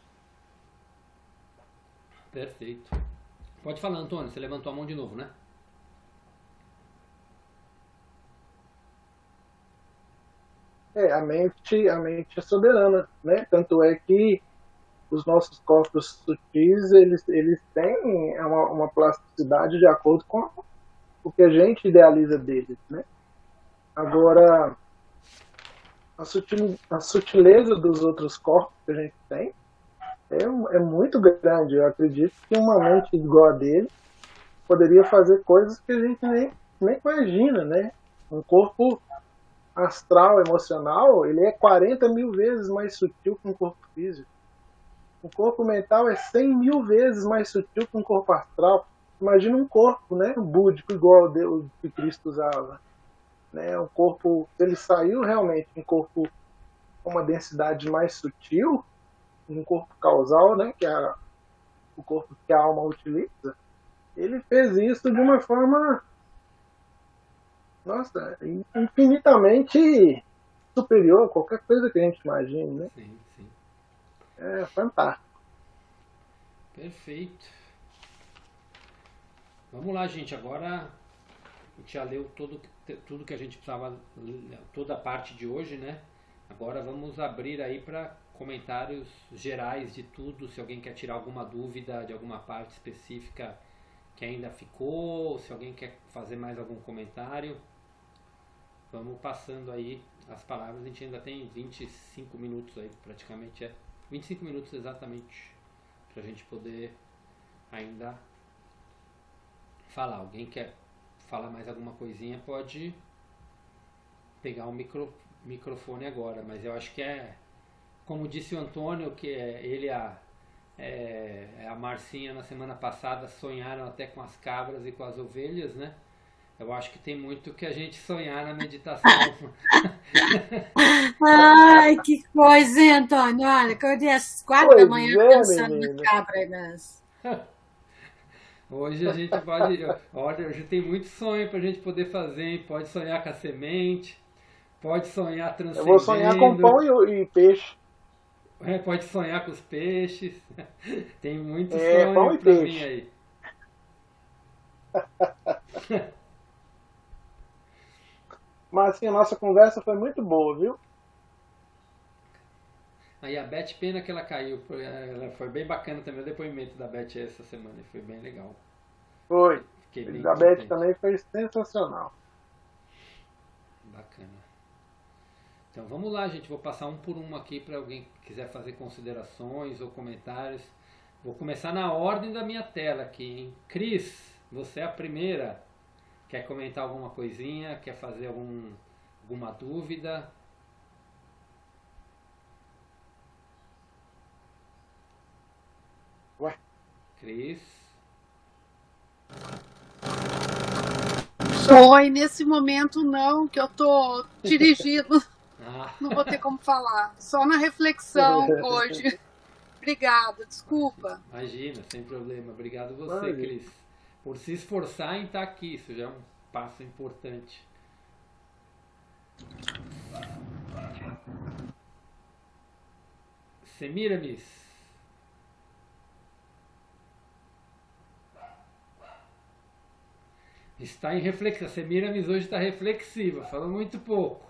Perfeito. Pode falar, Antônio, você levantou a mão de novo, né? A mente é soberana, né? Tanto é que os nossos corpos sutis, eles têm uma plasticidade de acordo com o que a gente idealiza deles, né? Agora, a sutileza dos outros corpos que a gente tem é muito grande. Eu acredito que uma mente igual a dele poderia fazer coisas que a gente nem imagina, né? Um corpo astral, emocional, ele é 40 mil vezes mais sutil que um corpo físico. O corpo mental é 100 mil vezes mais sutil que um corpo astral. Imagina um corpo, né, búdico, igual o que Cristo usava. Né? Um corpo, ele saiu realmente um corpo com uma densidade mais sutil, um corpo causal, né, que é o corpo que a alma utiliza. Ele fez isso de uma forma, nossa, infinitamente superior a qualquer coisa que a gente imagine, né? Sim. É fantástico. Perfeito. Vamos lá, gente. Agora a gente já leu tudo que a gente precisava, toda a parte de hoje, né? Agora vamos abrir aí para comentários gerais de tudo. Se alguém quer tirar alguma dúvida de alguma parte específica que ainda ficou, ou se alguém quer fazer mais algum comentário, vamos passando aí as palavras. A gente ainda tem 25 minutos aí, praticamente 25 minutos exatamente, para a gente poder ainda falar. Alguém quer falar mais alguma coisinha, pode pegar o microfone agora, mas eu acho que como disse o Antônio, que ele e a Marcinha na semana passada sonharam até com as cabras e com as ovelhas, né? Eu acho que tem muito que a gente sonhar na meditação. Ai, que coisa, hein, Antônio? Olha, que eu dei às 4 da manhã pensando na cabra. Hoje a gente pode... Olha, hoje tem muito sonho pra gente poder fazer, hein? Pode sonhar com a semente, pode sonhar transcendendo. Eu vou sonhar com pão e peixe. Pode sonhar com os peixes. Tem muito sonho pão e pra peixe. mim aí. Mas assim, a nossa conversa foi muito boa, viu? Aí a Beth, pena que ela caiu. Ela foi bem bacana também o depoimento da Beth essa semana. Foi bem legal. Foi. Fiquei A Beth também foi sensacional. Bacana. Então vamos lá, gente. Vou passar um por um aqui para alguém que quiser fazer considerações ou comentários. Vou começar na ordem da minha tela aqui, hein? Cris, você é a primeira. Quer comentar alguma coisinha? Quer fazer alguma dúvida? Ué? Cris? Oi, nesse momento não, que eu tô dirigindo. Não vou ter como falar. Só na reflexão hoje. Obrigada, desculpa. Imagina, sem problema. Obrigado você, Cris, por se esforçar em estar aqui. Isso já é um passo importante. Semiramis. Está em reflexão. A Semiramis hoje está reflexiva, falou muito pouco.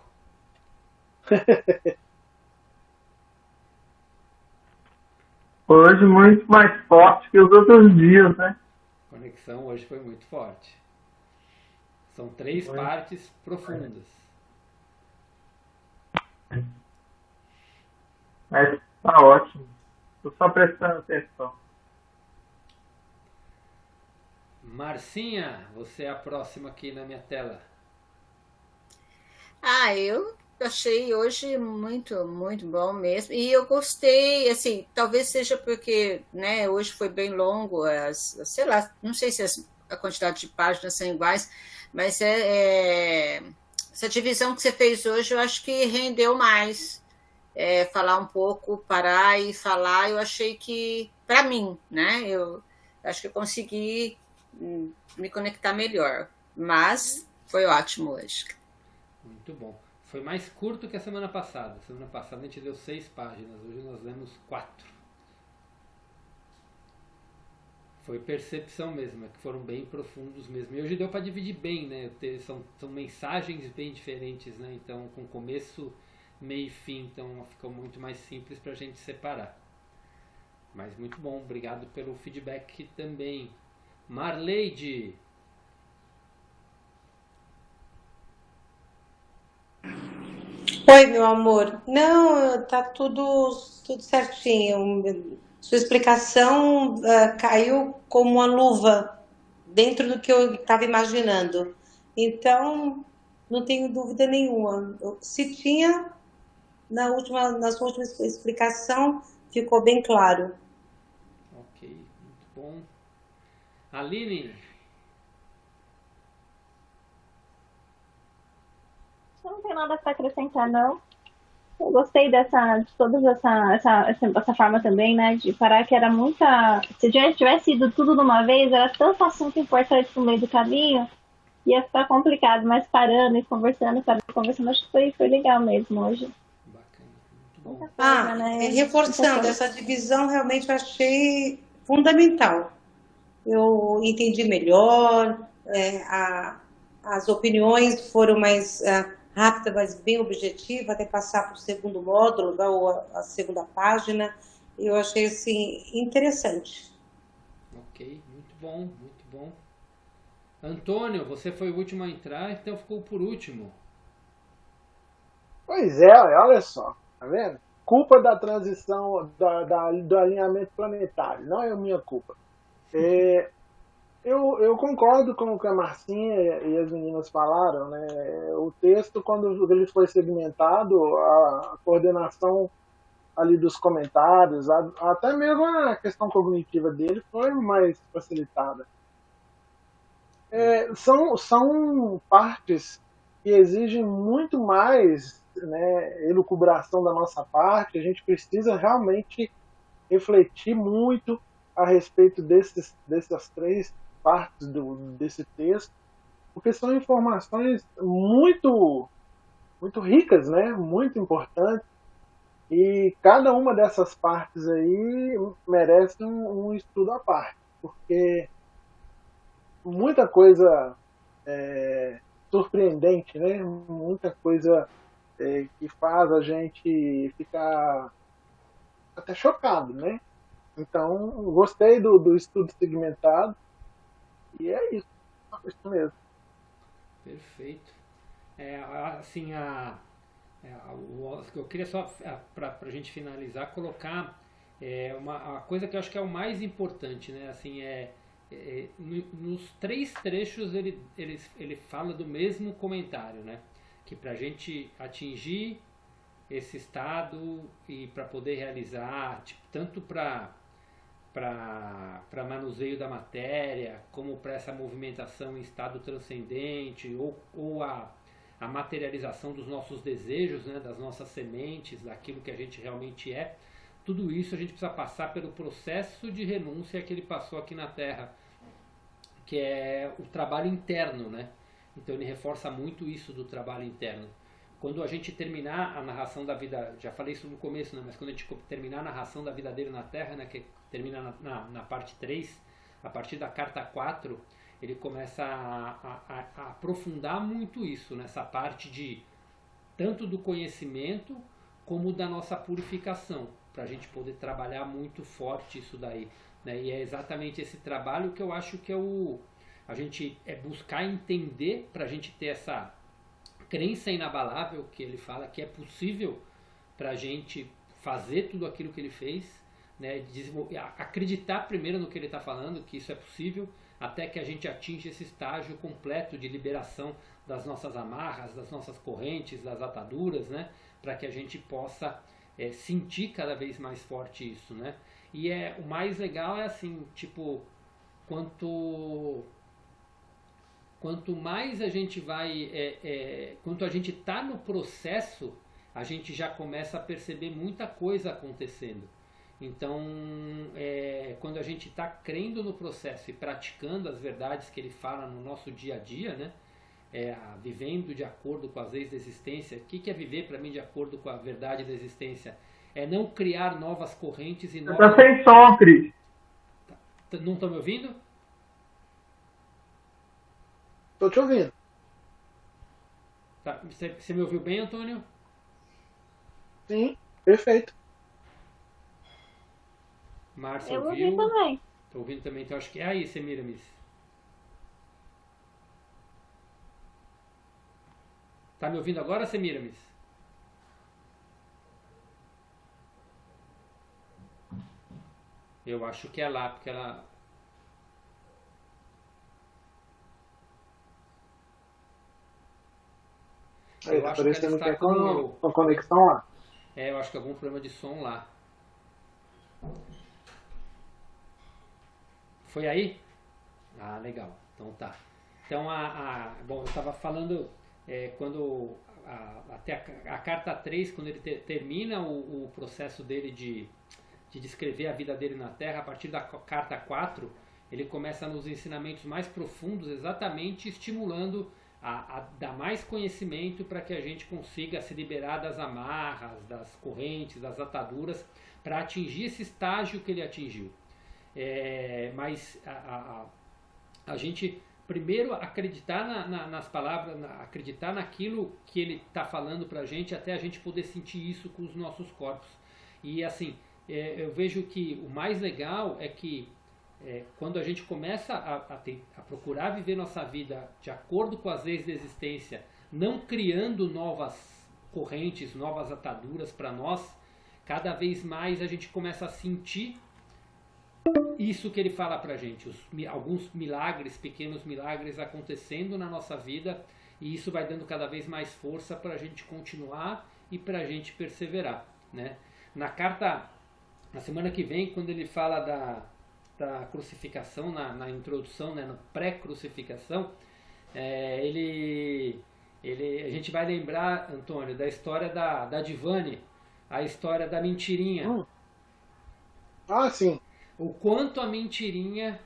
Hoje muito mais forte que os outros dias, né? A conexão hoje foi muito forte. São 3 partes profundas. Mas tá ótimo. Estou só prestando atenção. Marcinha, você é a próxima aqui na minha tela. Eu achei hoje muito, muito bom mesmo. E eu gostei, assim, talvez seja porque, né, hoje foi bem longo, sei lá, não sei se a quantidade de páginas são iguais, mas essa divisão que você fez hoje, eu acho que rendeu mais. Falar um pouco, parar e falar, eu achei que, para mim, né, eu acho que eu consegui me conectar melhor, mas foi ótimo hoje. Muito bom. Foi mais curto que a semana passada. Semana passada a gente deu 6 páginas, hoje nós demos 4. Foi percepção mesmo, que foram bem profundos mesmo. E hoje deu para dividir bem, né? São mensagens bem diferentes, né? Então, com começo, meio e fim, então ficou muito mais simples para a gente separar. Mas muito bom, obrigado pelo feedback também. Marleide. Oi, meu amor. Não, tá tudo certinho. Sua explicação caiu como uma luva dentro do que eu estava imaginando. Então, não tenho dúvida nenhuma. Se tinha, na sua última explicação, ficou bem claro. Ok, muito bom. Aline. Eu não tenho nada para acrescentar, não. Eu gostei de toda essa forma também, né? De parar que era muita. Se tivesse ido tudo de uma vez, era tanto assunto importante no meio do caminho, ia ficar complicado, mas parando e conversando, acho que foi legal mesmo hoje. Bacana, muito bom. Né? Reforçando, essa divisão realmente eu achei fundamental. Eu entendi melhor, as opiniões foram mais rápidas, mas bem objetivas, até passar para o segundo módulo, ou a segunda página. Eu achei assim, interessante. Ok, muito bom, muito bom. Antônio, você foi o último a entrar, então ficou por último. Pois é, olha só, tá vendo? Culpa da transição, do alinhamento planetário, não é minha culpa. Eu concordo com o que a Marcinha e as meninas falaram, né? O texto, quando ele foi segmentado, a coordenação ali dos comentários, até mesmo a questão cognitiva dele foi mais facilitada. São partes que exigem muito mais, né, elucubração da nossa parte. A gente precisa realmente refletir muito a respeito dessas 3 partes desse texto, porque são informações muito, muito ricas, né? Muito importantes, e cada uma dessas partes aí merece um estudo à parte, porque muita coisa surpreendente, né? Muita coisa que faz a gente ficar até chocado, né? Então, gostei do estudo segmentado. E é isso mesmo. Perfeito. Assim, eu queria só, para a gente finalizar, colocar uma coisa que eu acho que é o mais importante, né? Assim, nos 3 trechos ele fala do mesmo comentário, né? Que para a gente atingir esse estado e para poder realizar, tanto para manuseio da matéria, como para essa movimentação em estado transcendente, ou a materialização dos nossos desejos, né, das nossas sementes, daquilo que a gente realmente é. Tudo isso a gente precisa passar pelo processo de renúncia que ele passou aqui na Terra, que é o trabalho interno, né? Então ele reforça muito isso do trabalho interno. Quando a gente terminar a narração da vida, já falei isso no começo, né? Mas quando a gente terminar a narração da vida dele na Terra, né, que termina na parte 3, a partir da carta 4, ele começa a aprofundar muito isso, nessa parte de tanto do conhecimento como da nossa purificação, para a gente poder trabalhar muito forte isso daí, né? E é exatamente esse trabalho que eu acho que a gente é buscar entender, para a gente ter essa crença inabalável que ele fala que é possível para a gente fazer tudo aquilo que ele fez, né? Acreditar primeiro no que ele está falando, que isso é possível, até que a gente atinja esse estágio completo de liberação das nossas amarras, das nossas correntes, das ataduras, né? Para que a gente possa sentir cada vez mais forte isso, né? E o mais legal é assim, tipo, quanto mais a gente vai, quanto a gente está no processo, a gente já começa a perceber muita coisa acontecendo. Então, quando a gente está crendo no processo e praticando as verdades que ele fala no nosso dia a dia, né? Vivendo de acordo com as leis da existência. O que é viver para mim de acordo com a verdade da existência? É não criar novas correntes e novas... Está sem som, Cris. Não estão me ouvindo? Estou te ouvindo. Tá. Você me ouviu bem, Antônio? Sim, perfeito. Márcia Eu ouviu? ouvi também. Estou ouvindo também, então acho que é aí, Semiramis. Tá me ouvindo agora, Semiramis? Eu acho que é lá, porque ela... Aí, tá parecendo que é com a conexão lá. Eu acho que é algum problema de som lá. Foi aí? Ah, legal. Então tá. Então, bom, eu estava falando quando até a carta 3, quando ele termina o processo dele de descrever a vida dele na Terra, a partir da carta 4, ele começa nos ensinamentos mais profundos, exatamente estimulando a dar mais conhecimento para que a gente consiga se liberar das amarras, das correntes, das ataduras, para atingir esse estágio que ele atingiu. Mas a gente primeiro acreditar nas palavras, acreditar naquilo que ele está falando para a gente, até a gente poder sentir isso com os nossos corpos. E assim, eu vejo que o mais legal é que quando a gente começa a procurar viver nossa vida de acordo com as leis da existência, não criando novas correntes, novas ataduras para nós, cada vez mais a gente começa a sentir isso que ele fala pra gente, alguns milagres, pequenos milagres acontecendo na nossa vida, e isso vai dando cada vez mais força para a gente continuar e para a gente perseverar, né? Na semana que vem, quando ele fala da crucificação, na introdução, né, na pré-crucificação, a gente vai lembrar, Antônio, da história da Divani, a história da mentirinha. Ah, sim. O quanto a mentirinha,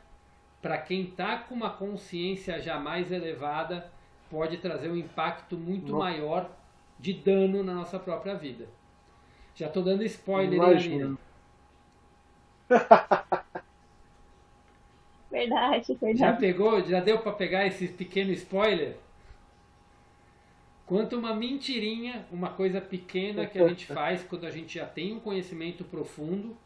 para quem está com uma consciência já mais elevada, pode trazer um impacto muito maior de dano na nossa própria vida. Já estou dando spoiler, hein, Aline? Verdade. Já deu para pegar esse pequeno spoiler? Quanto uma mentirinha, uma coisa pequena que a gente faz quando a gente já tem um conhecimento profundo,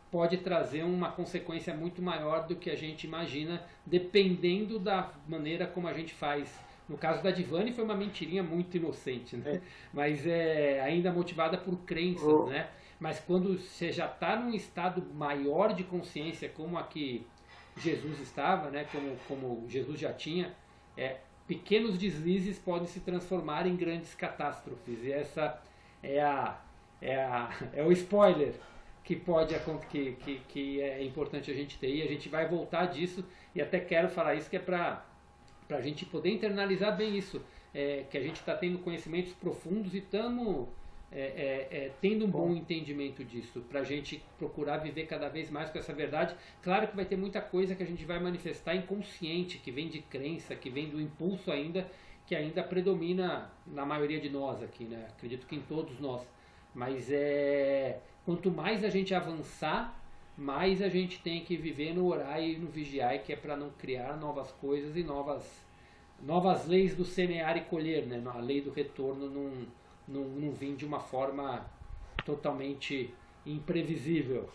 pode trazer uma consequência muito maior do que a gente imagina, dependendo da maneira como a gente faz. No caso da Divani foi uma mentirinha muito inocente, né? Mas ainda motivada por crenças, né? Mas quando você já está num estado maior de consciência, como a que Jesus estava, né? Como Jesus já tinha, pequenos deslizes podem se transformar em grandes catástrofes. E essa é o spoiler que é importante a gente ter, e a gente vai voltar disso, e até quero falar isso, que é para a gente poder internalizar bem isso. que a gente está tendo conhecimentos profundos e estamos tendo um bom entendimento disso, para a gente procurar viver cada vez mais com essa verdade. Claro que vai ter muita coisa que a gente vai manifestar inconsciente, que vem de crença, que vem do impulso ainda, que ainda predomina na maioria de nós aqui, né? Acredito que em todos nós. Mas quanto mais a gente avançar, mais a gente tem que viver no orar e no vigiar, que é para não criar novas coisas e novas leis do semear e colher, né? A lei do retorno não vir de uma forma totalmente imprevisível.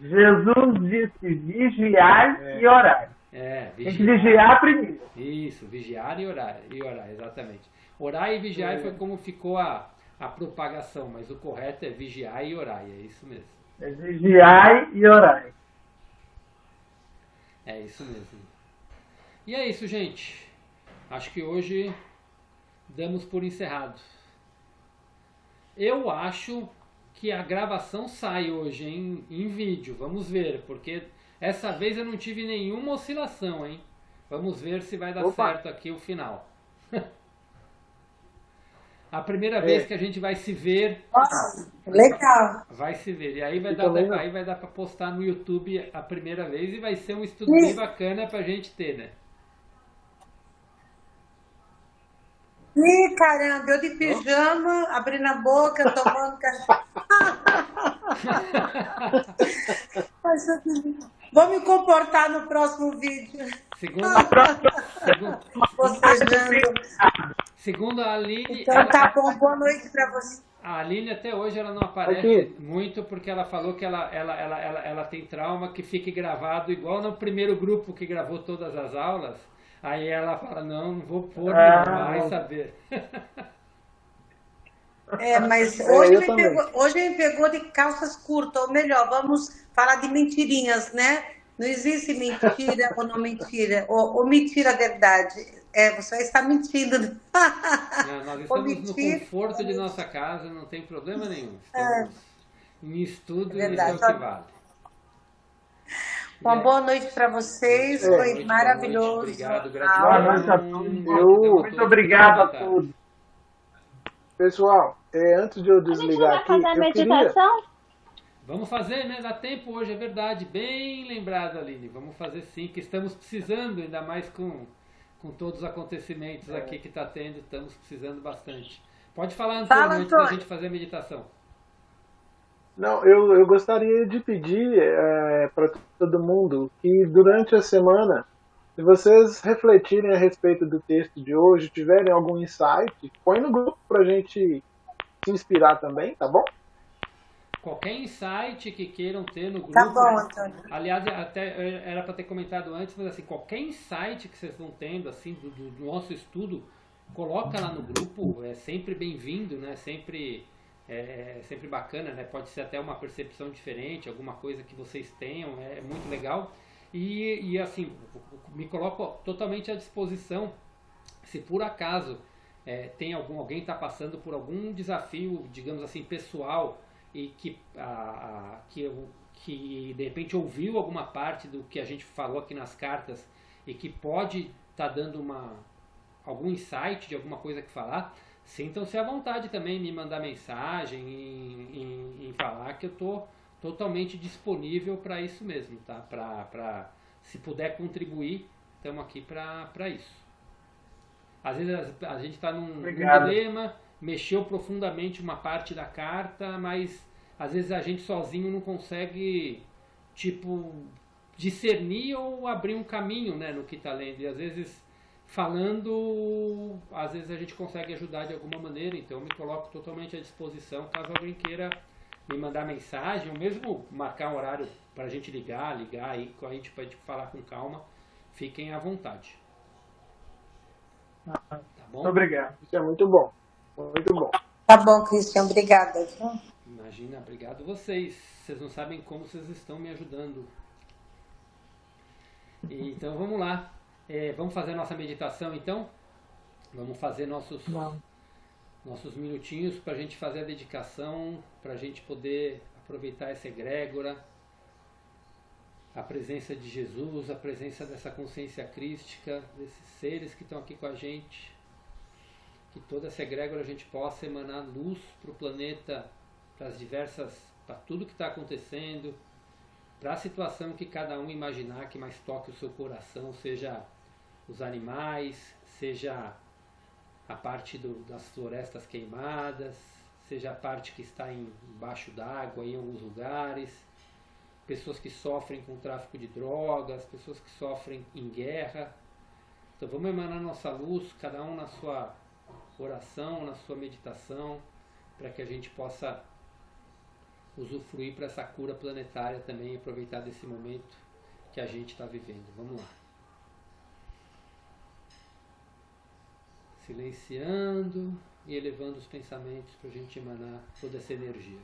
Jesus disse vigiar e orar. Vigiar. Tem que vigiar primeiro. Isso, vigiar e orar, exatamente. Orar e vigiar foi como ficou a propagação, mas o correto é vigiar e orar, é isso mesmo. É vigiar e orar. É isso mesmo. E é isso, gente. Acho que hoje damos por encerrado. Eu acho que a gravação sai hoje em vídeo. Vamos ver, porque essa vez eu não tive nenhuma oscilação, hein? Vamos ver se vai dar certo aqui o final. A primeira vez que a gente vai se ver. Nossa, legal. Vai se ver. E aí vai dar para postar no YouTube a primeira vez e vai ser um estudo bem bacana pra gente ter, né? Ih, caramba, eu de pijama, abrindo a boca, tomando café. Vou me comportar no próximo vídeo. Segundo a Aline... Então tá bom, boa noite para você. A Aline até hoje ela não aparece muito porque ela falou que ela tem trauma que fique gravado igual no primeiro grupo que gravou todas as aulas. Aí ela fala, não vou pôr, não vai saber. Mas hoje me pegou de calças curtas, ou melhor, vamos falar de mentirinhas, né? Não existe mentira ou não mentira, ou mentira verdade. Você está mentindo. Nós estamos no conforto de nossa casa, não tem problema nenhum. Estamos em estudo e isso é o que vale. Uma boa noite para vocês, foi maravilhoso. Obrigado, boa noite a todos. Muito obrigado a todos. Pessoal, antes de eu desligar aqui, fazer a meditação? Vamos fazer, né? Dá tempo hoje, é verdade. Bem lembrado, Aline. Vamos fazer sim, que estamos precisando, ainda mais com todos os acontecimentos aqui que está tendo, estamos precisando bastante. Pode falar, Antônio, antes da gente fazer a meditação. Não, eu gostaria de pedir para todo mundo que durante a semana, se vocês refletirem a respeito do texto de hoje, tiverem algum insight, põe no grupo para a gente se inspirar também, tá bom? Qualquer insight que queiram ter no grupo. Tá bom, Antônio. Aliás, até era para ter comentado antes, mas assim, qualquer insight que vocês vão tendo assim do nosso estudo, coloca lá no grupo, é sempre bem-vindo, né? Sempre bacana, né? Pode ser até uma percepção diferente, alguma coisa que vocês tenham, é muito legal. E assim, me coloco totalmente à disposição, se por acaso tem alguém está passando por algum desafio, digamos assim, pessoal, e que de repente ouviu alguma parte do que a gente falou aqui nas cartas e que pode estar dando algum insight de alguma coisa que falar, sintam-se à vontade também em me mandar mensagem, em falar que eu estou totalmente disponível para isso mesmo, tá? Se puder contribuir, estamos aqui para isso. Às vezes a gente está num dilema, mexeu profundamente uma parte da carta, mas às vezes a gente sozinho não consegue discernir ou abrir um caminho, né, no que está lendo. E às vezes falando, às vezes a gente consegue ajudar de alguma maneira, então eu me coloco totalmente à disposição caso alguém queira me mandar mensagem, ou mesmo marcar um horário para a gente ligar aí a gente pode falar com calma, fiquem à vontade. Tá bom? Muito obrigado. Isso é muito bom. Muito bom. Tá bom, Cristian, obrigada. Imagina, obrigado vocês. Vocês não sabem como vocês estão me ajudando. Então vamos lá. Vamos fazer a nossa meditação então? Vamos fazer nossos minutinhos para a gente fazer a dedicação, para a gente poder aproveitar essa egrégora. a presença de Jesus, a presença dessa consciência crística, desses seres que estão aqui com a gente, que toda essa egrégora a gente possa emanar luz para o planeta, para tudo que está acontecendo, para a situação que cada um imaginar que mais toque o seu coração, seja os animais, seja a parte das florestas queimadas, seja a parte que está embaixo d'água em alguns lugares, pessoas que sofrem com o tráfico de drogas, pessoas que sofrem em guerra. Então vamos emanar nossa luz, cada um na sua oração, na sua meditação, para que a gente possa usufruir para essa cura planetária também, aproveitar desse momento que a gente está vivendo. Vamos lá. Silenciando e elevando os pensamentos para a gente emanar toda essa energia.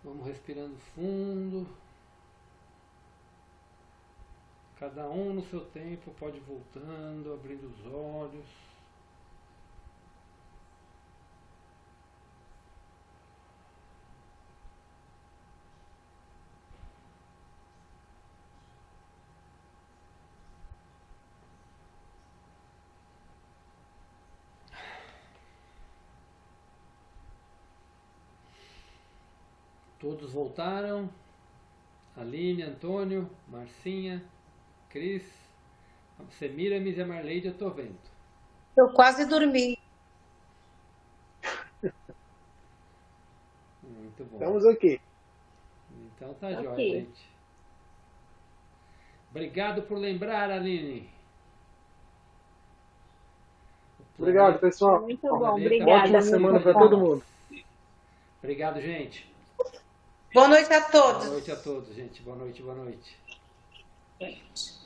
Vamos respirando fundo. Cada um no seu tempo pode ir voltando, abrindo os olhos. Todos voltaram. Aline, Antônio, Marcinha, Cris, a Semiramis e a Marleide, eu tô vendo. Eu quase dormi. Muito bom. Estamos aqui. Então tá jóia, gente. Obrigado por lembrar, Aline. Obrigado, pessoal. Muito bom, obrigada. Ótima semana para todo mundo. Obrigado, gente. Boa noite a todos. Boa noite a todos, gente. Boa noite, boa noite. Gente.